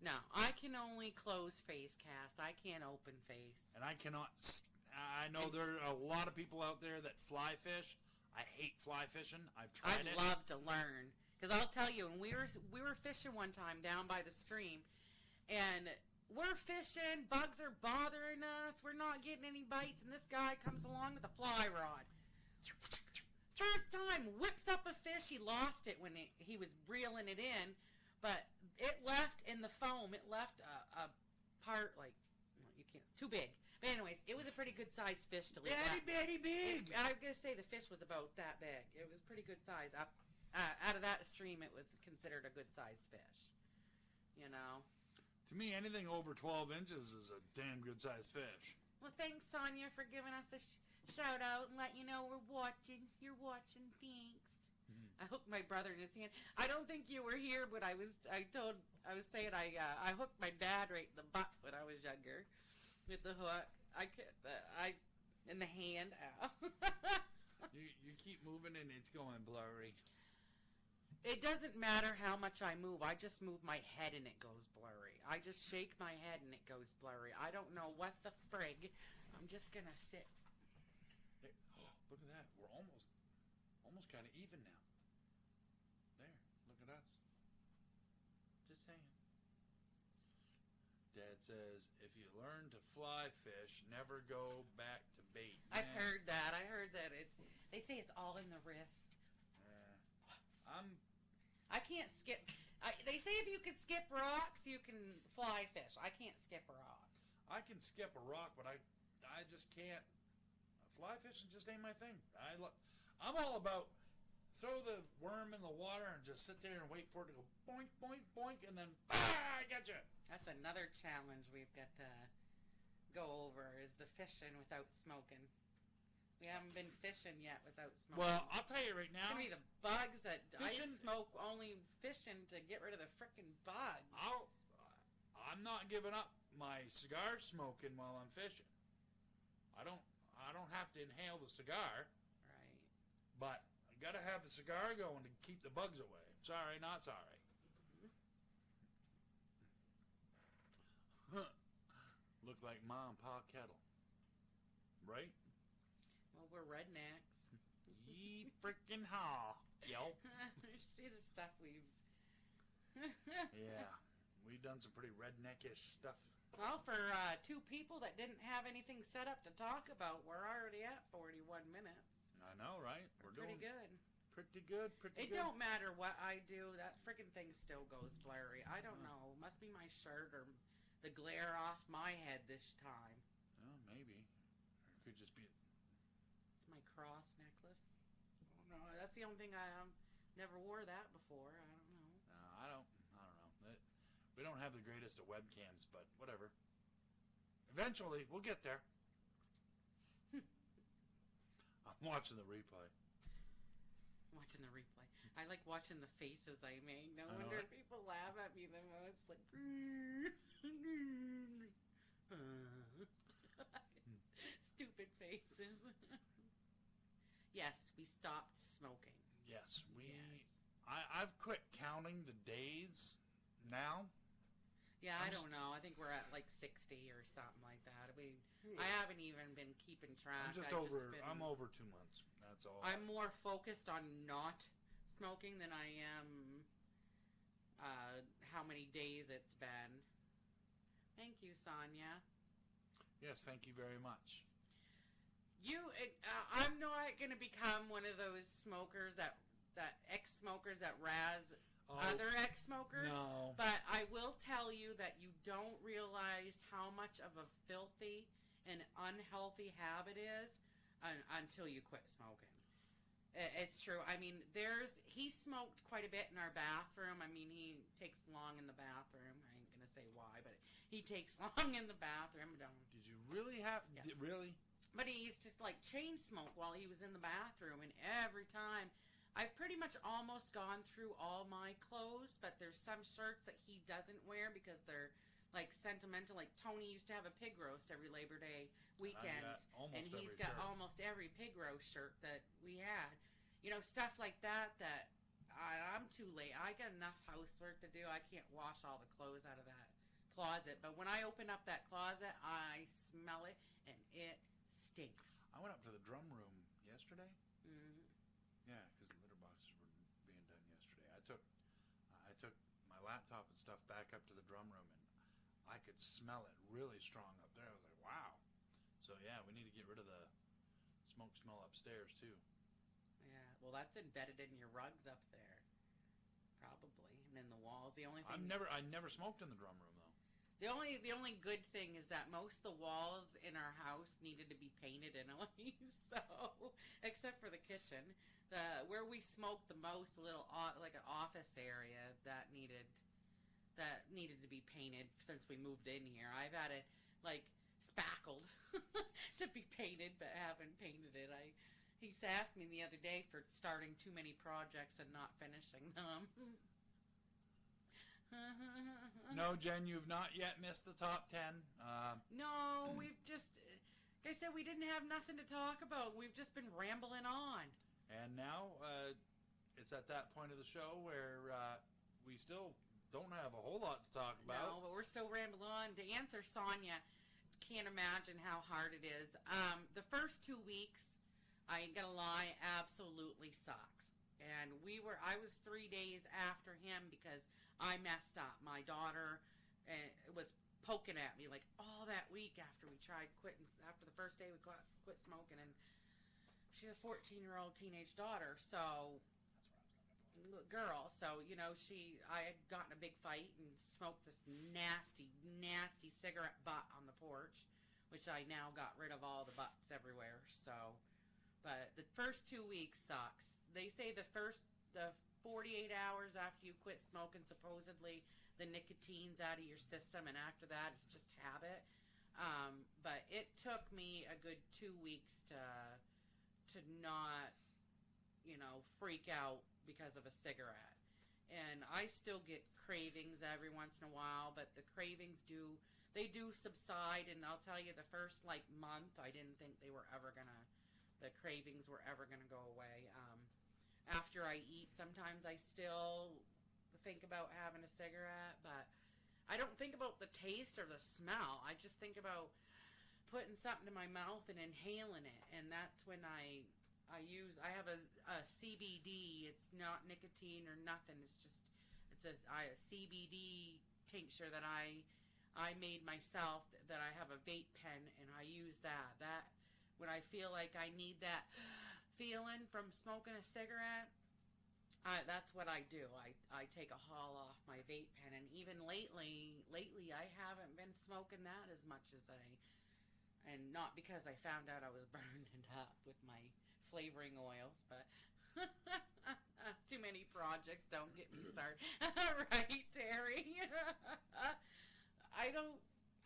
no, I can only close face cast. I can't open face. And I cannot. I know there are a lot of people out there that fly fish. I hate fly fishing. I've tried I'd it. love to learn, because I'll tell you, when we were fishing one time down by the stream, and we're fishing, bugs are bothering us, we're not getting any bites, and this guy comes along with a fly rod. First time, whips up a fish. He lost it when he was reeling it in, but it left in the foam. It left a part, like, well, you can't, too big. But anyways, it was a pretty good sized fish to leave. Very big. I was going to say the fish was about that big. It was pretty good size. Out of that stream, it was considered a good sized fish. You know? To me, anything over 12 inches is a damn good sized fish. Well, thanks, Sonia, for giving us a shout out and let you know we're watching. You're watching. Thanks. I hooked my brother in his hand. I don't think you were here, but I was saying I hooked my dad right in the butt when I was younger with the hook. In the hand. Ow. You keep moving and it's going blurry. It doesn't matter how much I move. I just move my head and it goes blurry. I just shake my head and it goes blurry. I don't know what the frig. I'm just going to sit. Hey, look at that. We're almost kind of even now. There. Look at us. Just saying. Dad says, if you learn to fly fish, never go back to bait. I've heard that. I heard that they say it's all in the wrist. I'm I can't skip. They say if you can skip rocks, you can fly fish. I can't skip rocks. I can skip a rock, but I just can't. Fly fishing just ain't my thing. I'm all about throw the worm in the water and just sit there and wait for it to go boink, boink, boink, and then I got you. That's another challenge we've got to go over is the fishing without smoking. We haven't been fishing yet without smoking. Well, I'll tell you right now. It's going to be the bugs that Fishing- I smoke only fishing to get rid of the frickin' bugs. I'm not giving up my cigar smoking while I'm fishing. I don't have to inhale the cigar, Right. but I gotta have the cigar going to keep the bugs away. Sorry, not sorry. Look like Ma and Pa Kettle, right? Well, we're rednecks. Ye frickin' haw, yo. See the stuff we've... Yeah, we've done some pretty redneckish stuff. Well, for two people that didn't have anything set up to talk about, we're already at 41 minutes. I know, right? We're pretty good. Pretty good. It don't matter what I do, that freaking thing still goes blurry. I don't know. Must be my shirt or the glare off my head this time. Oh, maybe. Or it could just be... It's my cross necklace. Oh, no, that's the only thing I never wore that before. I don't know. No, I don't know. We don't have the greatest of webcams, but whatever. Eventually, we'll get there. I'm watching the replay. Watching the replay. I like watching the faces I make. No I know wonder it. people laugh at me the most. Like, stupid faces. Yes, we stopped smoking. Yes, Yes. I've quit counting the days now. Yeah, I'm I just- don't know. I think we're at like 60 or something like that. I haven't even been keeping track. I'm over 2 months. That's all. I'm more focused on not smoking than I am how many days it's been. Thank you, Sonia. Yes, thank you very much. I'm not going to become one of those smokers that ex-smokers that razz other ex-smokers. No. But I will tell you that you don't realize how much of a filthy and unhealthy habit is until you quit smoking. It's true. I mean, he smoked quite a bit in our bathroom. I mean, he takes long in the bathroom. I ain't going to say why, but he takes long in the bathroom. Did you really have... Yeah. Really? But he used to, like, chain smoke while he was in the bathroom, and every time... I've pretty much almost gone through all my clothes, but there's some shirts that he doesn't wear because they're, like, sentimental. Like, Tony used to have a pig roast every Labor Day weekend, and he's got almost every pig roast shirt that we had. You know, stuff like that I'm too late. I got enough housework to do. I can't wash all the clothes out of that closet. But when I open up that closet, I smell it, and it stinks. I went up to the drum room yesterday. Mm-hmm. Yeah, because the litter boxes were being done yesterday. I took my laptop and stuff back up to the drum room, and I could smell it really strong up there. I was like, wow. So, yeah, we need to get rid of the smoke smell upstairs, too. Yeah, well, that's embedded in your rugs up there, probably, and in the walls. The only thing I never smoked in the drum room, though. the only good thing is that most of the walls in our house needed to be painted anyways. So, except for the kitchen, where we smoked the most, a little like an office area that needed to be painted since we moved in here. I've had it like spackled to be painted, but haven't painted it. He's asked me the other day for starting too many projects and not finishing them. No, Jen, you've not yet missed the top 10. No, we've just, like I said, we didn't have nothing to talk about. We've just been rambling on. And now it's at that point of the show where we still don't have a whole lot to talk about. No, but we're still rambling on. To answer Sonia, can't imagine how hard it is. The first 2 weeks, I ain't gonna lie, absolutely sucks. And I was 3 days after him because I messed up. My daughter was poking at me like all that week after we tried quitting. After the first day we quit smoking, and she's a 14-year-old teenage daughter. So girl. So, I had gotten a big fight and smoked this nasty, nasty cigarette butt on the porch, which I now got rid of all the butts everywhere. So, but the first 2 weeks sucks. They say the 48 hours after you quit smoking, supposedly the nicotine's out of your system, and after that it's just habit. But it took me a good 2 weeks to not, freak out because of a cigarette. And I still get cravings every once in a while, but the cravings do subside. And I'll tell you, the first month, I didn't think the cravings were ever gonna go away. After I eat, sometimes I still think about having a cigarette, but I don't think about the taste or the smell. I just think about putting something in my mouth and inhaling it, and that's when I have a CBD. It's not nicotine or nothing. It's a CBD tincture that I made myself, that I have a vape pen, and I use that. That when I feel like I need that feeling from smoking a cigarette, that's what I do. I take a haul off my vape pen, and even lately I haven't been smoking that as much as and not because I found out I was burning it up with my flavoring oils, but too many projects, don't get me started. Right, Terry? I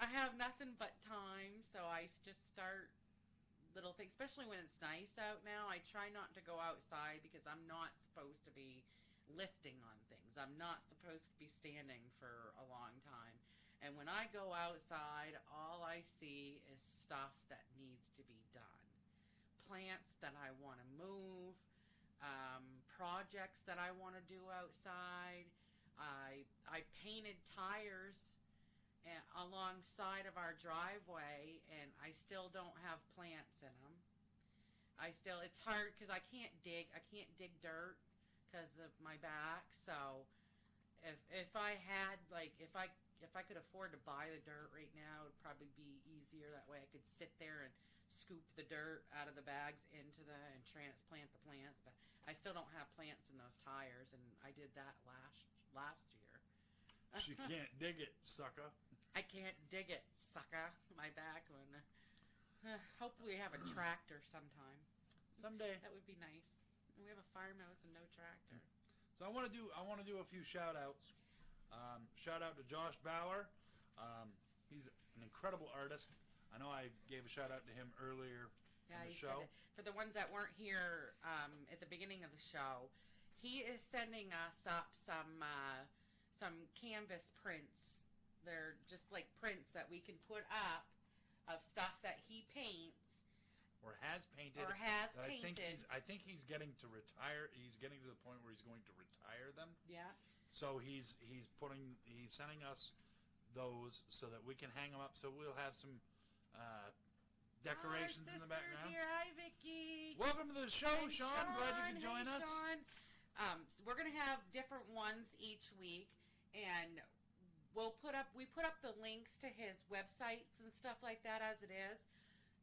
have nothing but time, so I just start little things, especially when it's nice out now. I try not to go outside because I'm not supposed to be lifting on things. I'm not supposed to be standing for a long time. And when I go outside, all I see is stuff that needs to be done. Plants that I want to move, projects that I want to do outside. I painted tires alongside of our driveway, and I still don't have plants in them. It's hard because I can't dig dirt because of my back. So if I could afford to buy the dirt right now, it would probably be easier. That way I could sit there and scoop the dirt out of the bags and transplant the plants. But I still don't have plants in those tires, and I did that last year. She can't dig it, sucker. I can't dig it, sucker. My back one. Hopefully we have a tractor sometime. Someday. That would be nice. We have a farmhouse and no tractor. So I want to do a few shout outs. Shout out to Josh Bauer. He's an incredible artist. I know I gave a shout out to him earlier in the show. For the ones that weren't here at the beginning of the show, he is sending us up some canvas prints. They're just like prints that we can put up of stuff that he paints. Or has painted. I think he's getting to retire. He's getting to the point where he's going to retire them. Yeah. So he's sending us those so that we can hang them up. So we'll have some decorations in the background. Here. Hi, Vicky. Welcome to the show, Sean. Glad you could join us. Sean. So we're gonna have different ones each week, and we put up the links to his websites and stuff like that as it is.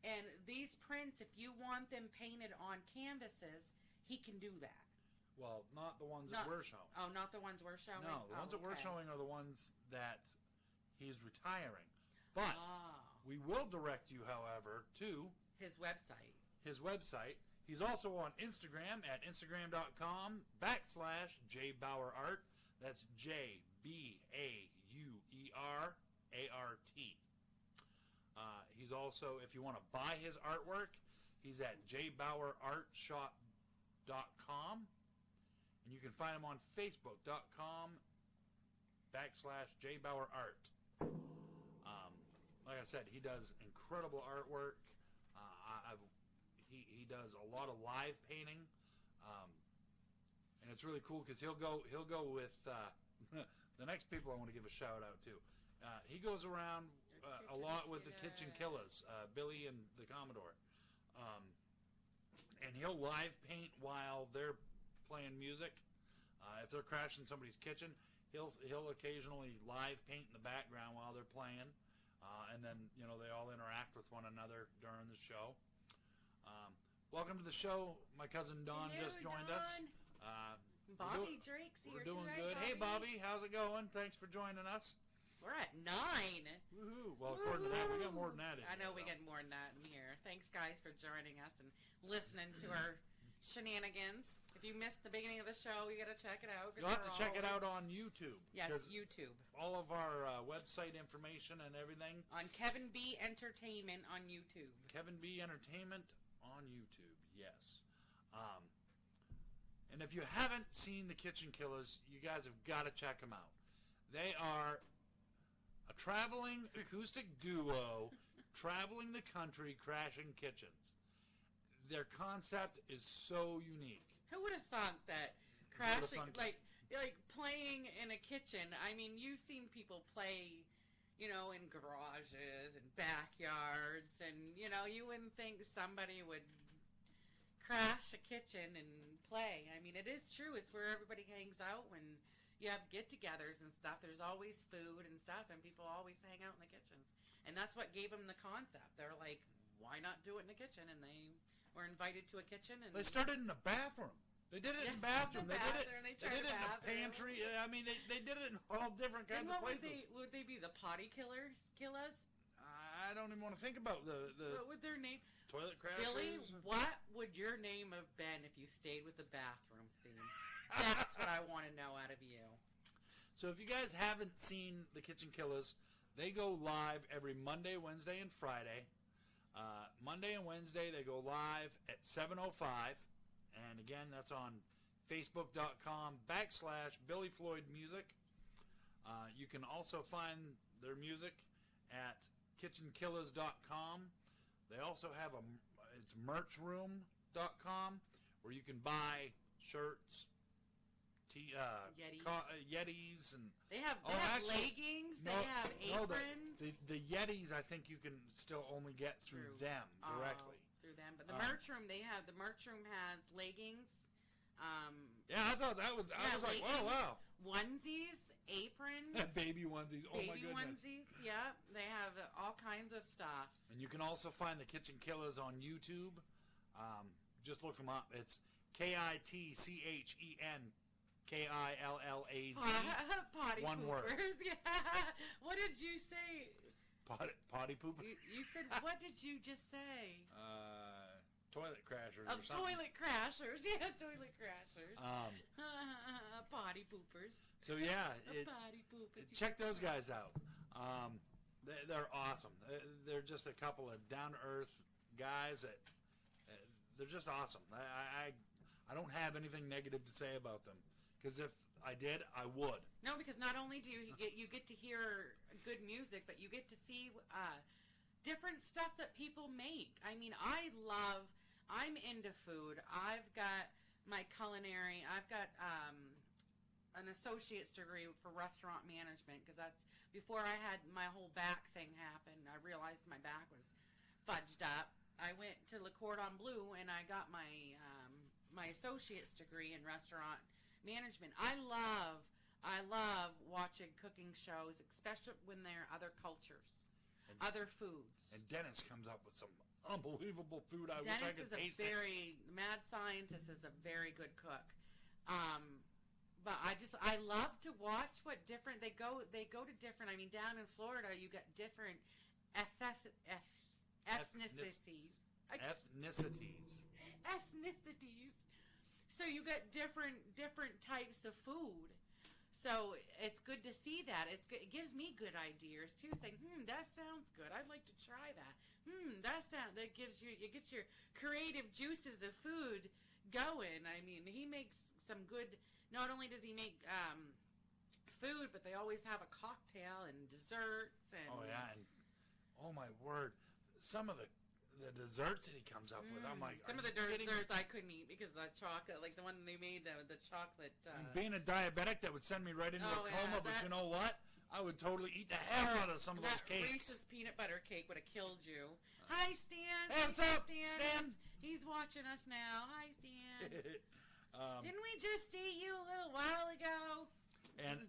And these prints, if you want them painted on canvases, he can do that. Well, not the ones that we're showing. Oh, not the ones we're showing? No, the ones that we're showing are the ones that he's retiring. But we will direct you, however, to his website. He's also on Instagram at instagram.com/JBauerArt. That's JBAUERART. He's also, if you want to buy his artwork, he's at jbauerartshop.com. And you can find him on facebook.com/JBauerArt. Like I said, he does incredible artwork. He does a lot of live painting, and it's really cool because he'll go with the next people I want to give a shout out to. He goes around a lot with the Kitchen Killers, Billy and the Commodore, and he'll live paint while they're playing music. If they're crashing somebody's kitchen, he'll occasionally live paint in the background while they're playing, and then they all interact with one another during the show. Welcome to the show. My cousin Dawn just joined us. Bobby Drake's here. We're doing today, good. Bobby. Hey, Bobby, how's it going? Thanks for joining us. We're at 9. Woohoo! Well, according to that, we got more than that. I know we get more than that in here. Thanks, guys, for joining us and listening to our shenanigans. If you missed the beginning of the show, you got to check it out. You'll have to check it out on YouTube. Yes, YouTube. All of our website information and everything. On Kevin B. Entertainment on YouTube. Kevin B. Entertainment on YouTube, yes. And if you haven't seen the Kitchen Killers, you guys have got to check them out. They are a traveling acoustic duo traveling the country crashing kitchens. Their concept is so unique. Who would have thought that crashing, like playing in a kitchen? I mean, you've seen people play, in garages and backyards, and, you wouldn't think somebody would crash a kitchen and play. I mean, it is true. It's where everybody hangs out when you have get-togethers and stuff. There's always food and stuff, and people always hang out in the kitchens. And that's what gave them the concept. They're like, why not do it in the kitchen? And they were invited to a kitchen. And they started in the bathroom. They did it in the bathroom. They did it in the pantry. I mean, they did it in all different kinds of places. Would they be the potty killers? I don't even want to think about the What would their name? Toilet crashers. Billy, what would your name have been if you stayed with the bathroom theme? That's what I want to know out of you. So if you guys haven't seen the Kitchen Killers, they go live every Monday, Wednesday, and Friday. Monday and Wednesday, they go live at 7:05. And again, that's on Facebook.com/Billy Floyd Music. You can also find their music at KitchenKillers.com. They also have it's merchroom.com where you can buy shirts, Yetis, and they have leggings. They have aprons. The Yetis, I think you can still only get through them directly. Through them, but the merch room has leggings. Yeah, I thought that was. I was like, wow. Onesies, aprons, baby onesies. Oh my goodness. Baby onesies. Yeah, they have all kinds of stuff. And you can also find the Kitchen Killers on YouTube. Just look them up. It's KITCHENKILLAZ. Potty One poopers. word. Yeah. What did you say? Potty poop. You said, what did you just say? Toilet crashers or something. Toilet crashers. Yeah, toilet crashers. Potty poopers. So yeah, potty poopers. Check those guys out. They're awesome. They're just a couple of down-to-earth guys that they're just awesome. I don't have anything negative to say about them, because if I did, I would. No, because not only do you get to hear good music, but you get to see different stuff that people make. I mean, I'm into food. I've got my culinary. I've got an associate's degree for restaurant management, because that's before I had my whole back thing happen. I realized my back was fudged up. I went to Le Cordon Bleu and I got my my associate's degree in restaurant management. I love watching cooking shows, especially when they're other cultures, other foods. And Dennis comes up with some unbelievable food. Dennis wish I could taste it. Mad Scientist is a very good cook. But I love to watch what different they go to different. I mean, down in Florida, you got different ethnicities. So you got different types of food. So it's good to see that. It gives me good ideas too. Saying, that sounds good. I'd like to try that. That gets your creative juices of food going. I mean, he makes some good. Not only does he make food, but they always have a cocktail and desserts and. Oh yeah, and oh my word, some of the desserts that he comes up with, I'm like, some of the desserts I couldn't eat because the chocolate, like the one they made, the chocolate. Being a diabetic, that would send me right into a coma. But you know what? I would totally eat the hell out of some of those cakes. Reese's peanut butter cake would have killed you. Hi, Stan. Hey, what's up, Stan? He's watching us now. Hi, Stan. Didn't we just see you a little while ago? And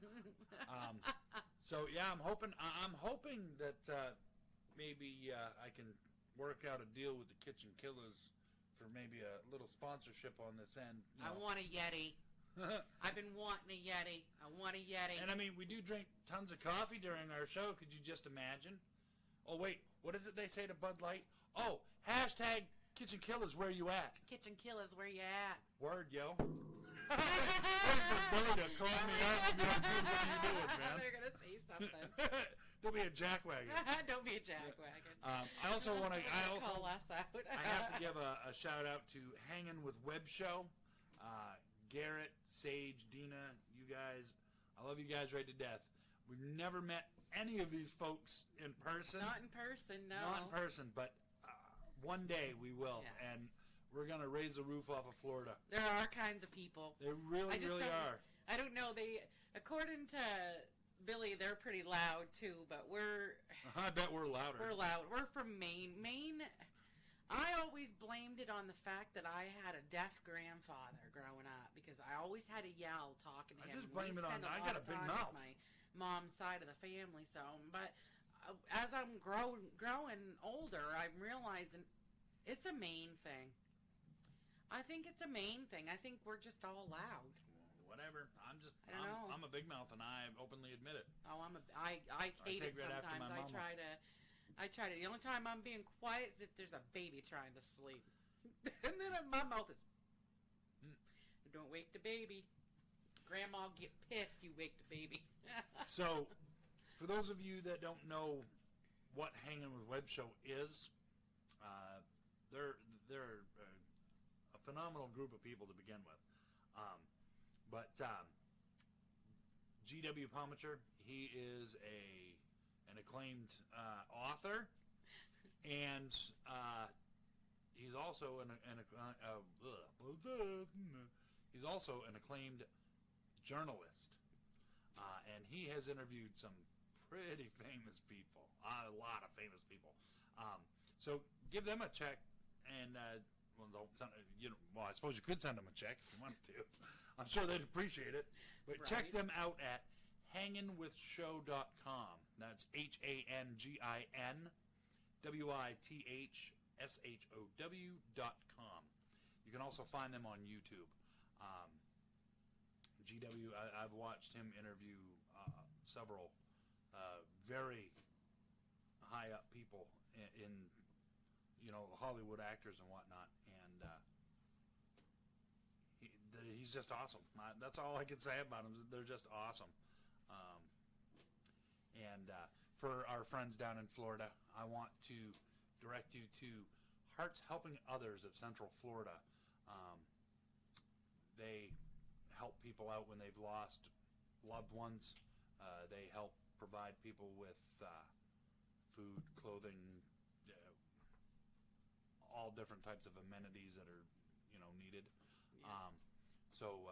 so yeah, I'm hoping that maybe I can work out a deal with the Kitchen Killers for maybe a little sponsorship on this end. I want a Yeti. I've been wanting a Yeti. I want a Yeti. And I mean, we do drink tons of coffee during our show. Could you just imagine? Oh, wait. What is it they say to Bud Light? Oh, hashtag Kitchen Killers, where you at? Kitchen Killers, where you at? Word, yo. Wait for Bud to call me up and be like, "Dude, what are you doing, man?" They're going to say something. Don't be a jackwagon. Don't be a jackwagon. I also want to. Call us out. I have to give a shout out to Hanging with Web Show. Garrett, Sage, Dina, you guys. I love you guys right to death. We've never met any of these folks in person. Not in person, no. Not in person, but one day we will. Yeah. And we're going to raise the roof off of Florida. There are kinds of people. They really, really are. I don't know. According to Billy, they're pretty loud too, but I bet we're louder. We're loud. We're from Maine. Maine, I always blamed it on the fact that I had a deaf grandfather growing up because I always had to yell talking to him. I just blame it on, I got a big mouth. My mom's side of the family, but as I'm growing older, I'm realizing it's a Maine thing. I think it's a Maine thing. I think we're just all loud. Whatever. I don't know. I'm a big mouth, and I openly admit it. Oh, I hate it right after sometimes. my mama. I try to. The only time I'm being quiet is if there's a baby trying to sleep, and then my mouth is. Don't wake the baby. Grandma get pissed. You wake the baby. So, for those of you that don't know what Hanging with Web Show is, they're a phenomenal group of people to begin with. But G.W. Palmacher, he is an acclaimed author, and he's also he's also an acclaimed journalist, and he has interviewed some pretty famous people, a lot of famous people. So give them a check, and don't send, I suppose you could send them a check if you wanted to. I'm sure they'd appreciate it. But Right. check them out at hangingwithshow.com. That's HANGINWITHSHOW.com. You can also find them on YouTube. GW, I've watched him interview several very high up people in Hollywood actors and whatnot, and he's just awesome. That's all I can say about him. They're just awesome. And for our friends down in Florida, I want to direct you to Hearts Helping Others of Central Florida. They help people out when they've lost loved ones. They help provide people with food, clothing, all different types of amenities that are needed. Yeah. So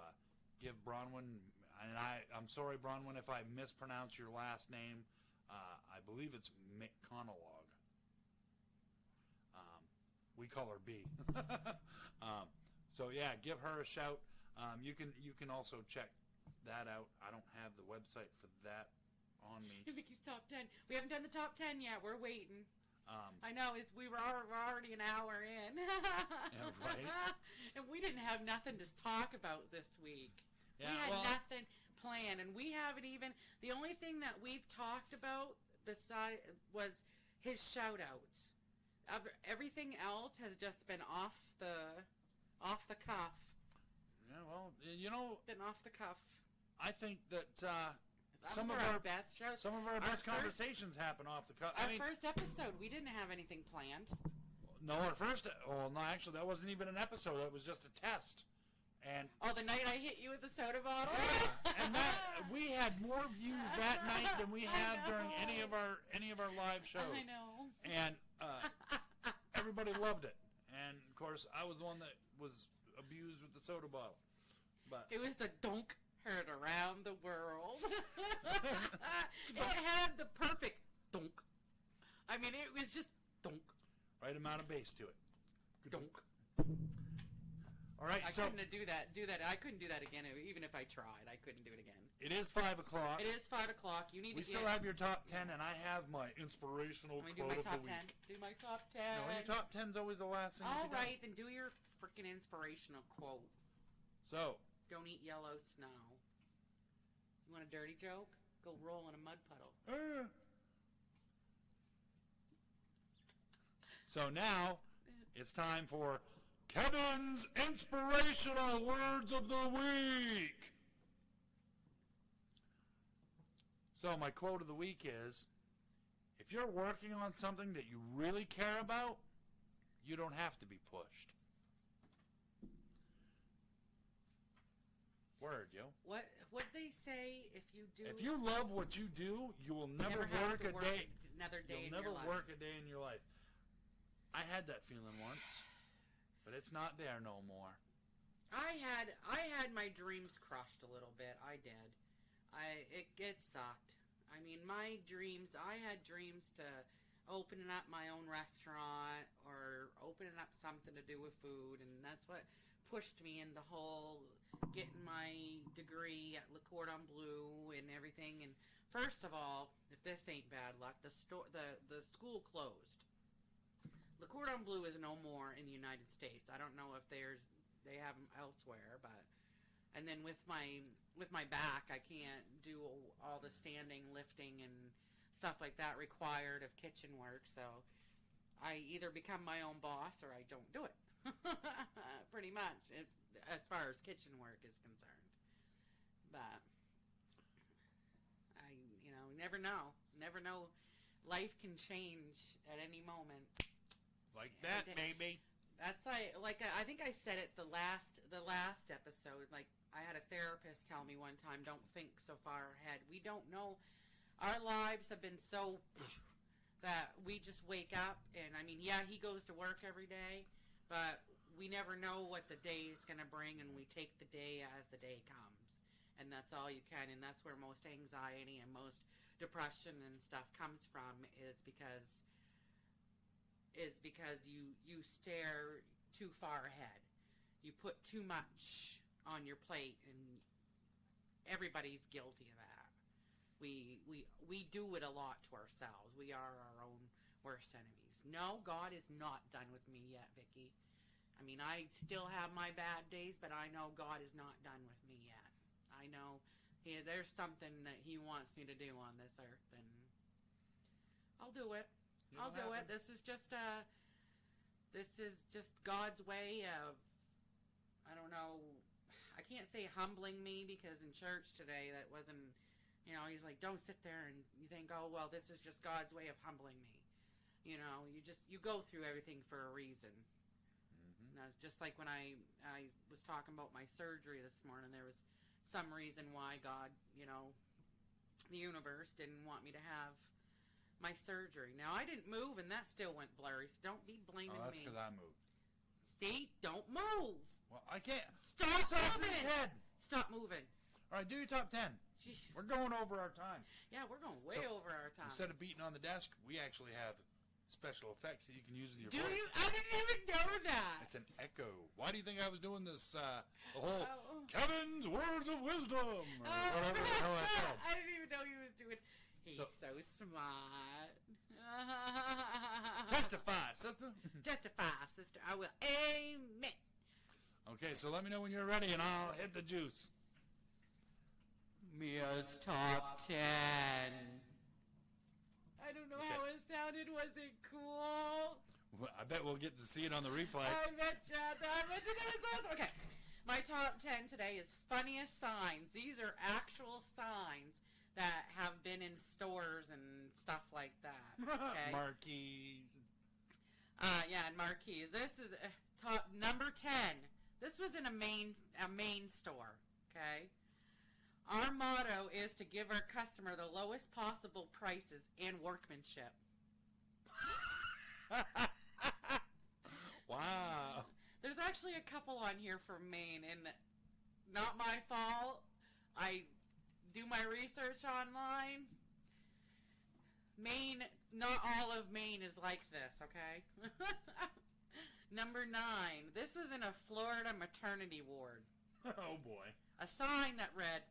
give Bronwyn, and I'm sorry, Bronwyn, if I mispronounce your last name. I believe it's McConnelog. We call her B. So yeah, give her a shout. You can also check that out. I don't have the website for that on me. Vicky's top 10. We haven't done the top 10 yet. We're waiting. I know we're already an hour in. Yeah, right. And we didn't have nothing to talk about this week. Yeah, we had nothing planned, and we haven't even. The only thing that we've talked about was his shout outs. Everything else has just been off the cuff. Yeah, well, Been off the cuff. I think that Some of our best shows. some of our best conversations happen off the cuff. Our first episode, we didn't have anything planned. No, our first. Well, no, actually, that wasn't even an episode. That was just a test. And the night I hit you with the soda bottle. and we had more views that night than we have during any of our live shows. I know. And everybody loved it. And of course, I was the one that was abused with the soda bottle. But it was the donk heard around the world. It had the perfect donk. I mean, it was just donk. Right amount of bass to it. Donk. All right, I couldn't do that. I couldn't do that again, even if I tried. I couldn't do it again. It is 5 o'clock. It is 5 o'clock. You need We to still have your top 10, and I have my inspirational Let me quote do my of top the 10. week. Do my top 10. No, your top 10's always the last thing. All right, then do your freaking inspirational quote. So, Don't eat yellow snow. You want a dirty joke? Go roll in a mud puddle. So now it's time for Kevin's inspirational words of the week. So my quote of the week is, if you're working on something that you really care about, you don't have to be pushed. Word, yo. What they say if you do? If you love what you do, you will never have work to a work day. another day You'll in never your work life. a day in your life. I had that feeling once, but it's not there no more. I had my dreams crushed a little bit. I did. It sucked. I mean, my dreams. I had dreams to opening up my own restaurant or opening up something to do with food, and that's what pushed me in the whole getting my degree at Le Cordon Bleu and everything. And first of all, if this ain't bad luck, the school closed. Le Cordon Bleu is no more in the United States. I don't know if they have them elsewhere, but and then with my back, I can't do all the standing, lifting, and stuff like that required of kitchen work. So I either become my own boss or I don't do it. Pretty much, as far as kitchen work is concerned. But I, never know. Never know. Life can change at any moment. Like that, maybe. That's like I think I said it the last episode. Like, I had a therapist tell me one time, don't think so far ahead. We don't know. Our lives have been so that we just wake up and, I mean, yeah, he goes to work every day, but we never know what the day is going to bring, and we take the day as the day comes. And that's all you can, and that's where most anxiety and most depression and stuff comes from, is because you stare too far ahead. You put too much on your plate, and everybody's guilty of that. We do it a lot to ourselves. We are our own worst enemies. No, God is not done with me yet, Vicky. I mean, I still have my bad days, but I know God is not done with me yet. I know there's something that He wants me to do on this earth, and I'll do it. I'll do it. This is just God's way of, I don't know, I can't say humbling me, because in church today that wasn't, He's like, don't sit there and you think, oh, well, this is just God's way of humbling me. You go through everything for a reason. Mm-hmm. That's just like when I was talking about my surgery this morning. There was some reason why God, the universe didn't want me to have my surgery. Now, I didn't move, and that still went blurry, so don't be blaming me. That's because I moved. See? Don't move. Well, I can't. Stop moving. His head. Stop moving. All right, do your top 10. Jeez. We're going over our time. Yeah, we're going way over our time. Instead of beating on the desk, we actually have special effects that you can use with your voice. Do you? I didn't even know that. It's an echo. Why do you think I was doing this, the whole Kevin's Words of Wisdom, or whatever the hell that's called? I didn't even know he was doing. He's so smart. Testify, sister. Testify, sister. I will. Amen. Okay, so let me know when you're ready, and I'll hit the juice. Mia's top 10. I don't know how it sounded. Was it cool? Well, I bet we'll get to see it on the replay. I bet you that was awesome. Okay. My top 10 today is funniest signs. These are actual signs that have been in stores and stuff like that. Okay? Marquees. Yeah, and marquees. This is top number 10. This was in a Maine store. Okay? Our motto is to give our customer the lowest possible prices and workmanship. Wow. There's actually a couple on here from Maine, and not my fault. I do my research online. Maine, not all of Maine is like this, okay? Number 9. This was in a Florida maternity ward. Oh, boy. A sign that read,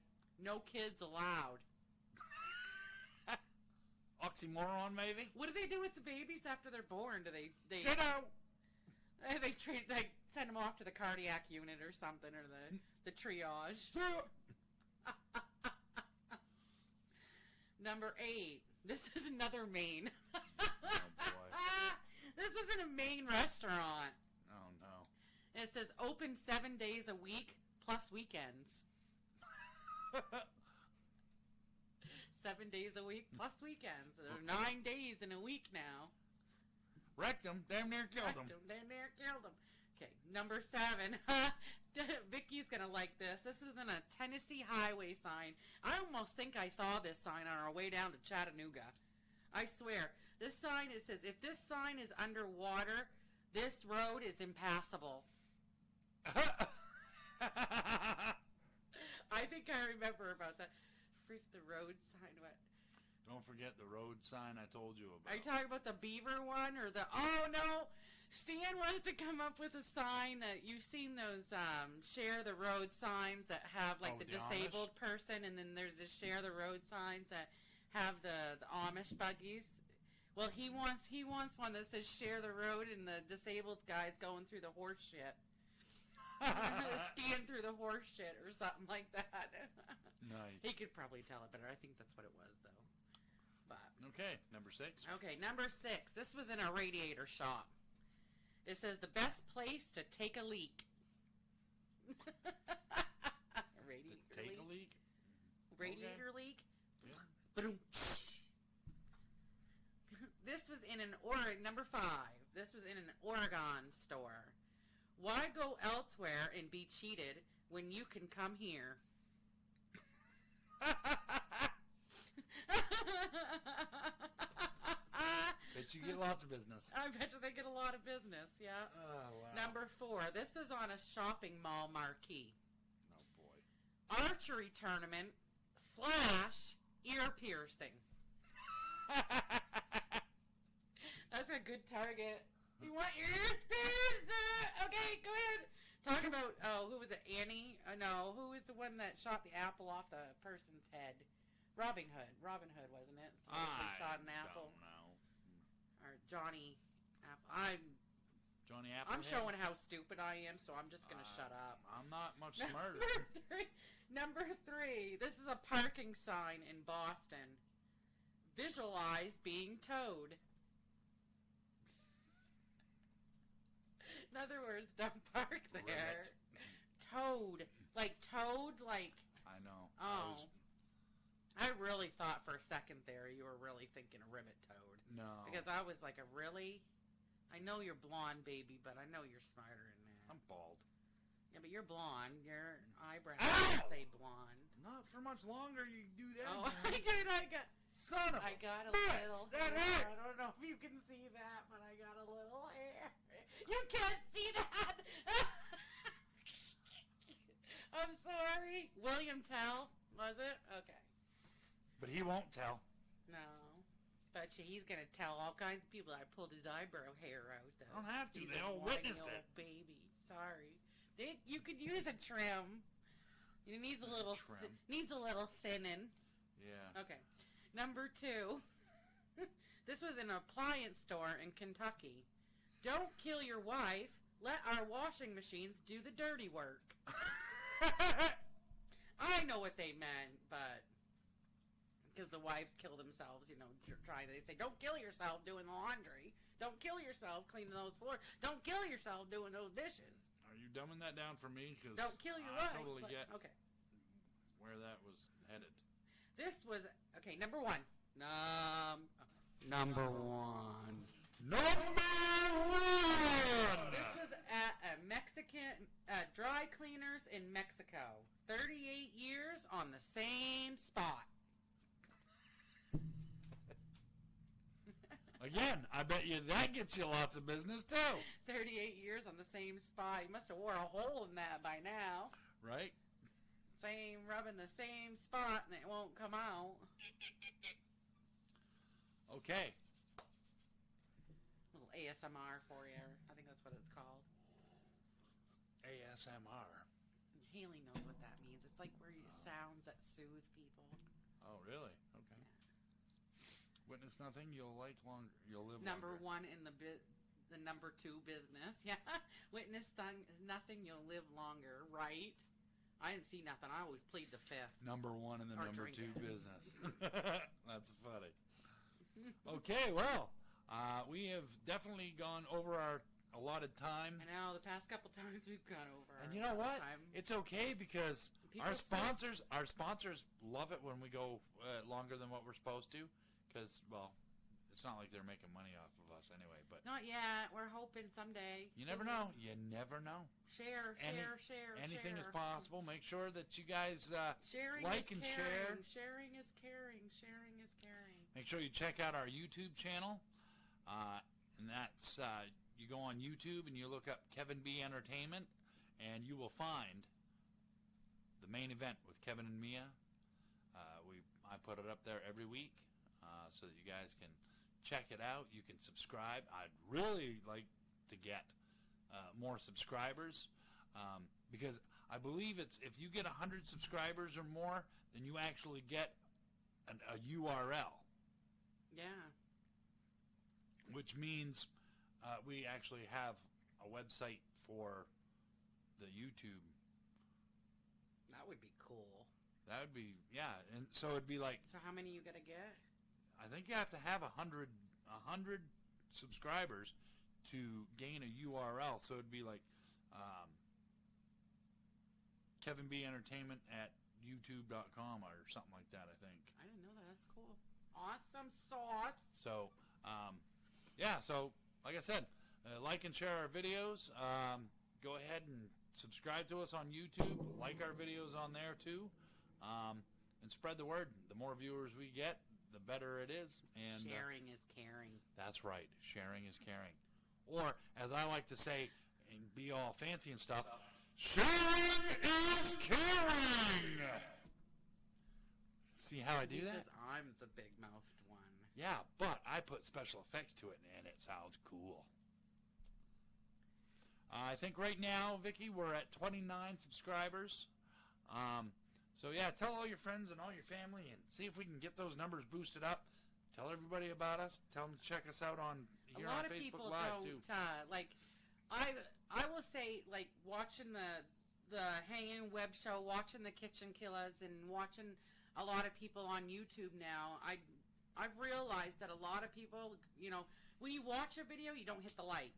"No kids allowed." Oxymoron, maybe? What do they do with the babies after they're born? Do they Get out! And they send them off to the cardiac unit or something, or the triage. Number 8. This is another Maine. Oh, boy. This is in a Maine restaurant. Oh, no. And it says open 7 days a week plus weekends. 7 days a week plus weekends. There's 9 days in a week now. Wrecked him. Damn near killed him. Damn near killed him. Okay, number 7. Vicky's going to like this. This was in a Tennessee highway sign. I almost think I saw this sign on our way down to Chattanooga. I swear. This sign, it says, if this sign is underwater, this road is impassable. I think I remember about that. Freak the road sign. What? Don't forget the road sign I told you about. Are you talking about the beaver one or the... Oh, no. Stan wants to come up with a sign that... You've seen those share the road signs that have, like, the disabled Amish person, and then there's the share the road signs that have the Amish buggies. Well, he wants one that says share the road, and the disabled guy's going through the horse shit. Skiing through the horse shit or something like that. Nice. He could probably tell it better. I think that's what it was, though. But Okay, number 6. okay, number 6. This was in a radiator shop. It says the best place to take a leak. Take a leak? Radiator leak. Yeah. Ba-dum. This was in an number 5. This was in an Oregon store. Why go elsewhere and be cheated when you can come here? Bet you get lots of business. I bet you they get a lot of business, yeah. Oh, wow. Number 4. This was on a shopping mall marquee. Oh, boy. Archery tournament / ear piercing. That's a good target. You want your ears pierced? Okay, go ahead. Talk about, who was it, Annie? No, who was the one that shot the apple off the person's head? Robin Hood, wasn't it? So he shot an apple. Don't know. Or Johnny Apple. Johnny Applehead? I'm showing how stupid I am, so I'm just going to shut up. I'm not much smarter. Number 3. This is a parking sign in Boston. Visualize being towed. In other words, don't park there. Towed. Like towed, like... I know. Oh. I really thought for a second there you were really thinking a ribbit toad. No. Because I was like, I know you're blonde, baby, but I know you're smarter than that. I'm bald. Yeah, but you're blonde. Your eyebrows Ow! say blonde. Not for much longer you do that. Oh, I did. Son of I got a bitch, little that hair. hurt. I don't know if you can see that, but I got a little hair. You can't see that. I'm sorry. William Tell, was it? Okay. But he won't tell. No. But he's going to tell all kinds of people I pulled his eyebrow hair out, though. I don't have to. He's They a all whiny witnessed old it. baby. Sorry. You could use a trim. It needs a little trim. Needs a little thinning. Yeah. Okay. Number 2. This was an appliance store in Kentucky. Don't kill your wife. Let our washing machines do the dirty work. I know what they meant, but because the wives kill themselves, they say, don't kill yourself doing the laundry. Don't kill yourself cleaning those floors. Don't kill yourself doing those dishes. Are you dumbing that down for me? Cause don't kill your I wife. totally get okay. where that was headed. This was, okay, number 1. Number 1. This was at a Mexican dry cleaners in Mexico. 38 years on the same spot. Again, I bet you that gets you lots of business too. 38 years on the same spot. You must have wore a hole in that by now. Right? Rubbing the same spot and it won't come out. Okay. A little ASMR for you. I think that's what it's called. ASMR. Haley knows what that means. It's like where you sounds that soothe people. Oh, really? Okay. Witness nothing. You'll like longer. You'll live Number longer. 1 in the The number 2 business. Yeah. Witness nothing, you'll live longer, right? I didn't see nothing. I always plead the 5th. Number 1 in the Or number 2 drinking. business. That's funny. Okay, well, we have definitely gone over our allotted time. I know, the past couple times we've gone over. And you know what? Time. It's okay because People our sponsors love it when we go longer than what we're supposed to. Because, well, it's not like they're making money off of us anyway. But Not yet. We're hoping someday. you never know. You never know. Share. Anything is possible. Make sure that you guys Sharing like is and share. caring. Sharing is caring. Sharing is caring. Make sure you check out our YouTube channel. And that's, you go on YouTube and you look up Kevin B Entertainment, and you will find the main event with Kevin and Mia. I put it up there every week so that you guys can check it out. You can subscribe. I'd really like to get more subscribers because I believe it's if you get 100 subscribers or more, then you actually get a URL. Yeah. Which means we actually have a website for the YouTube. That would be cool. That would be, yeah. And so it'd be like, So how many you gotta get? I think you have to have 100 subscribers to gain a URL. So it'd be like Kevin B Entertainment at youtube.com or something like that, I think. I didn't know that. That's cool. Awesome sauce. So, yeah, so like I said, like and share our videos. Go ahead and subscribe to us on YouTube. Like our videos on there too. And spread the word. The more viewers we get, the better it is. And Sharing is caring. that's right. Sharing is caring. Or, as I like to say, and be all fancy and stuff, sharing is caring! See how I do He that? says I'm the big-mouthed one. Yeah, but I put special effects to it, and it sounds cool. I think right now, Vicky, we're at 29 subscribers. So, yeah, tell all your friends and all your family and see if we can get those numbers boosted up. Tell everybody about us. Tell them to check us out on here A lot on of Facebook people Live, don't too. like. I will say, like, watching the hanging web show, watching the Kitchen Killers, and watching a lot of people on YouTube now. I've realized that a lot of people, you know, when you watch a video, you don't hit the like.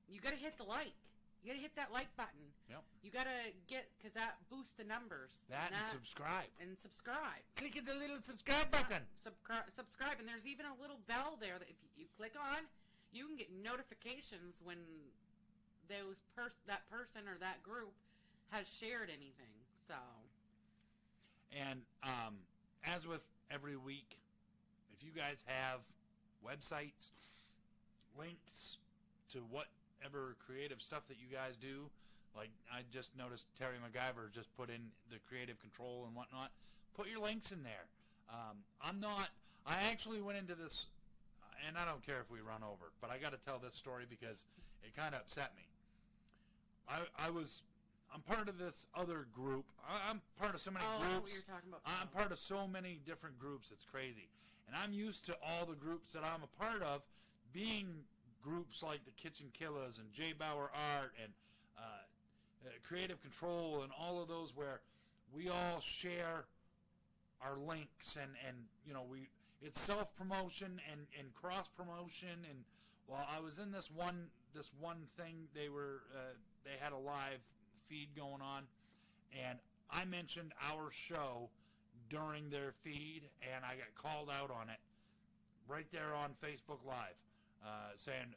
You got to hit the like. You got to hit that like button. Yep. You got to get, because that boosts the numbers. That and subscribe. And subscribe. Click the little subscribe button. Subscribe. And there's even a little bell there that if you click on, you can get notifications when that person or that group has shared anything. So. And as with every week, if you guys have websites, links to whatever creative stuff that you guys do, like I just noticed Terry MacGyver just put in the creative control and whatnot, put your links in there. I actually went into this, and I don't care if we run over, but I got to tell this story because it kind of upset me. I'm part of this other group. I'm part of so many I know what groups. you're talking about. I'm part of so many different groups. It's crazy. And I'm used to all the groups that I'm a part of being groups like the Kitchen Killers and J. Bauer Art and Creative Control and all of those where we all share our links and you know, it's self-promotion and cross-promotion. And while I was in this one thing, they had a live feed going on, and I mentioned our show during their feed, and I got called out on it right there on Facebook Live, saying,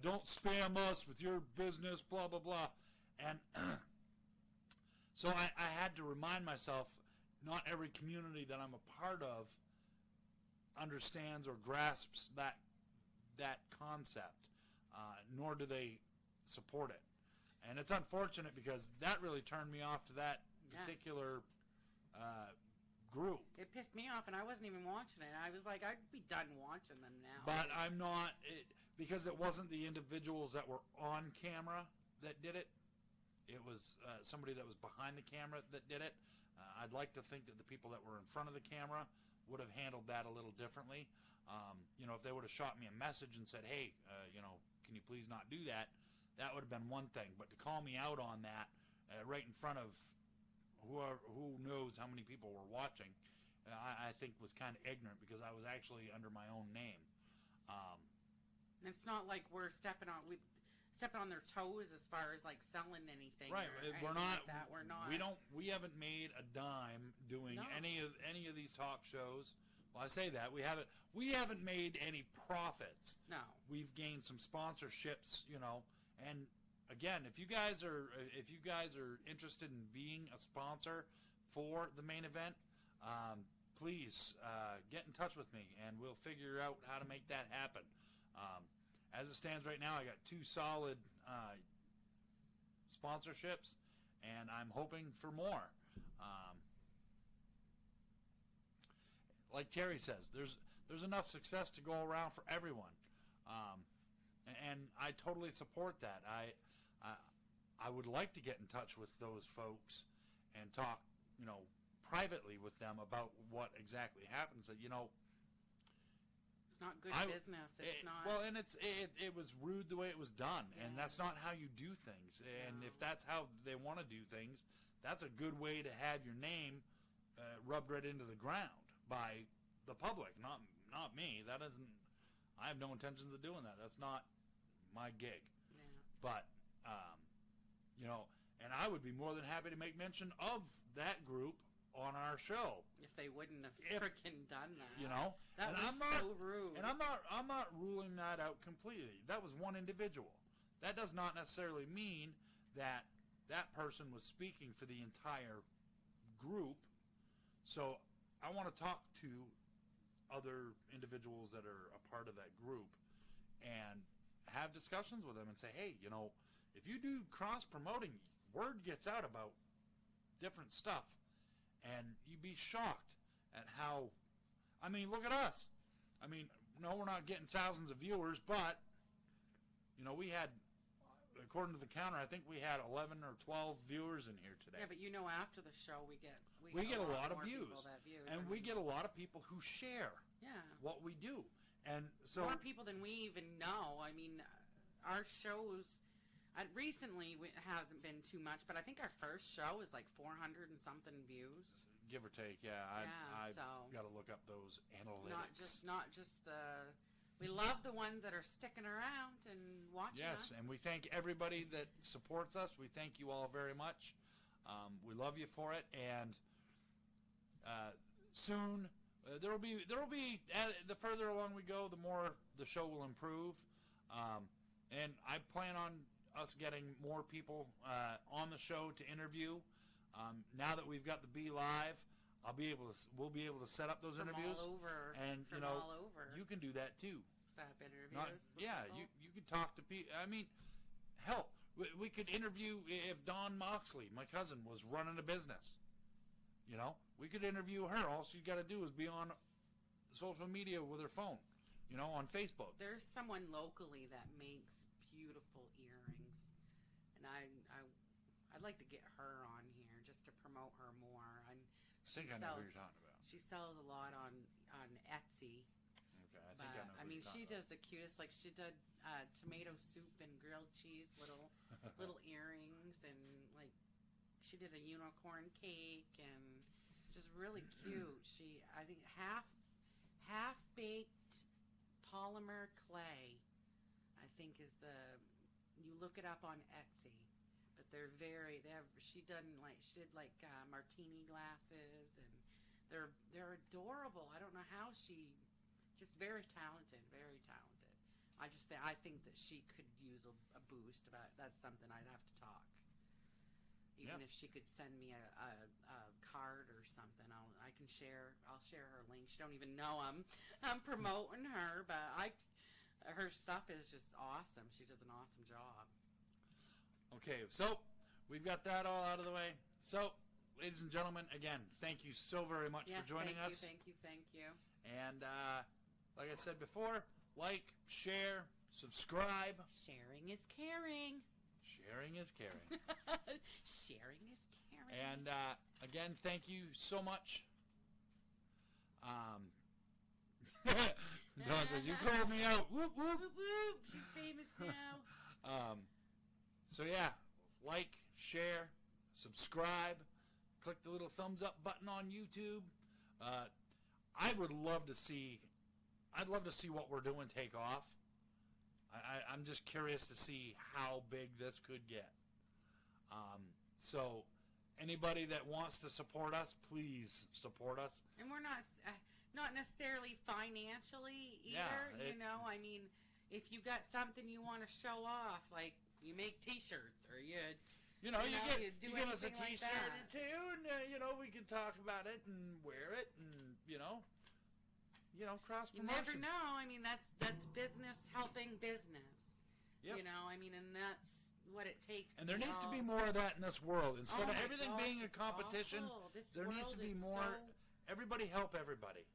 don't spam us with your business, blah, blah, blah. And so I had to remind myself, not every community that I'm a part of understands or grasps that concept, nor do they support it. And it's unfortunate because that really turned me off to that particular group. It pissed me off, and I wasn't even watching it. I was like, I'd be done watching them now. But I'm not, because it wasn't the individuals that were on camera that did it. It was somebody that was behind the camera that did it. I'd like to think that the people that were in front of the camera would have handled that a little differently. If they would have shot me a message and said, hey, can you please not do that? That would have been one thing. But to call me out on that right in front of who knows how many people were watching, I think was kind of ignorant, because I was actually under my own name. It's not like we're stepping on their toes as far as like selling anything. Right, we're not. Like that. We're not. We haven't made a dime doing any of these talk shows. Well, I say that we haven't made any profits. No, we've gained some sponsorships, and again, if you guys are interested in being a sponsor for the main event, please get in touch with me, and we'll figure out how to make that happen. As it stands right now, I got 2 solid sponsorships, and I'm hoping for more. Like Terry says, there's enough success to go around for everyone, and I totally support that. I would like to get in touch with those folks and talk, privately with them about what exactly happened. So, it's not good business. It's not. Well, and it was rude the way it was done, and that's not how you do things. And if that's how they want to do things, that's a good way to have your name rubbed right into the ground by the public, not me. That isn't. I have no intentions of doing that. That's not my gig. Yeah. But and I would be more than happy to make mention of that group on our show. If they wouldn't have freaking done that. That was so rude. And I'm not ruling that out completely. That was one individual. That does not necessarily mean that that person was speaking for the entire group. So I want to talk to other individuals that are a part of that group and have discussions with them and say, hey, if you do cross-promoting, word gets out about different stuff. And you'd be shocked at how, look at us. No, we're not getting thousands of viewers, but, we had, according to the counter, I think we had 11 or 12 viewers in here today. Yeah, but after the show, we get a lot of views. And we get a lot of people who share what we do. And so more people than we even know. Our shows... recently, it hasn't been too much, but I think our first show is like 400 and something views. Give or take, I've got to look up those analytics. Not just the... We love the ones that are sticking around and watching us. Yes, and we thank everybody that supports us. We thank you all very much. We love you for it, and soon there will be the further along we go, the more the show will improve. And I plan on us getting more people on the show to interview. Now that we've got the Be Live, we'll be able to set up those interviews. All over, and all over. You can do that too. Set up interviews. You can talk to people. Hell, we could interview if Dawn Moxley, my cousin, was running a business. We could interview her. All she's got to do is be on social media with her phone. On Facebook. There's someone locally that makes beautiful earrings, and I'd like to get her on here just to promote her more. I think I know who you're talking about. She sells a lot on Etsy. Okay, I think I know who you're she talking does the cutest, like she did tomato soup and grilled cheese little earrings, and like she did a unicorn cake, and just really cute. I think half baked polymer clay, I think is you look it up on Etsy, but she did martini glasses, and they're adorable. I don't know how just very talented. I think that she could use a boost, but that's something I'd have to talk. Even if she could send me a card or something, I'll share her link. She don't even know I'm promoting her, but her stuff is just awesome. She does an awesome job. Okay, so we've got that all out of the way. So, ladies and gentlemen, again, thank you so very much for joining us. Thank you. And like I said before, like, share, subscribe. Sharing is caring. Sharing is caring. Sharing is caring. And again, thank you so much. Dawn says, you called me out. Whoop, whoop. Whoop, whoop. She's famous now. So yeah, like, share, subscribe, click the little thumbs up button on YouTube. I'd love to see what we're doing take off. I'm just curious to see how big this could get. So anybody that wants to support us, please support us. And we're not necessarily financially either. Yeah, I mean, if you got something you want to show off, like you make T-shirts or you give us a T-shirt or two, and we can talk about it and wear it, and cross you promotion. never know. I mean, that's business helping business. Yep. And that's what it takes. And there needs to be more of that in this world. Instead of my everything gosh, being a it's competition, awful. This there needs world to be is more. Everybody help everybody.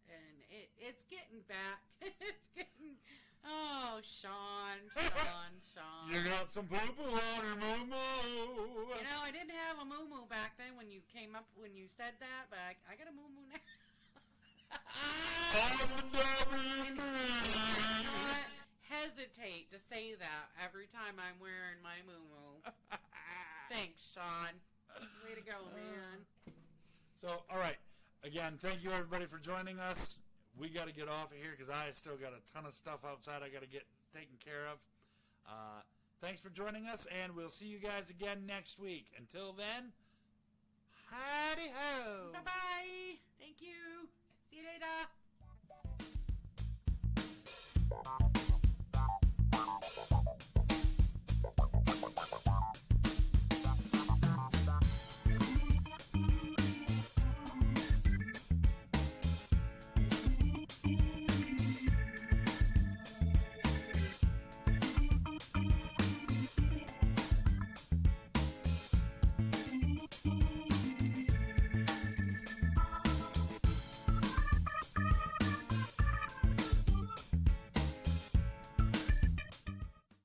And it's getting back. It's getting. Oh, Sean. You got some poo-poo on your moo-moo. I didn't have a moo-moo back then when you said that, but I got a moo-moo now. On the Not hesitate to say that every time I'm wearing my moo-moo. Thanks, Sean. Way to go, man. So, all right. Again, thank you everybody for joining us. We got to get off of here because I still got a ton of stuff outside I got to get taken care of. Thanks for joining us, and we'll see you guys again next week. Until then, howdy ho.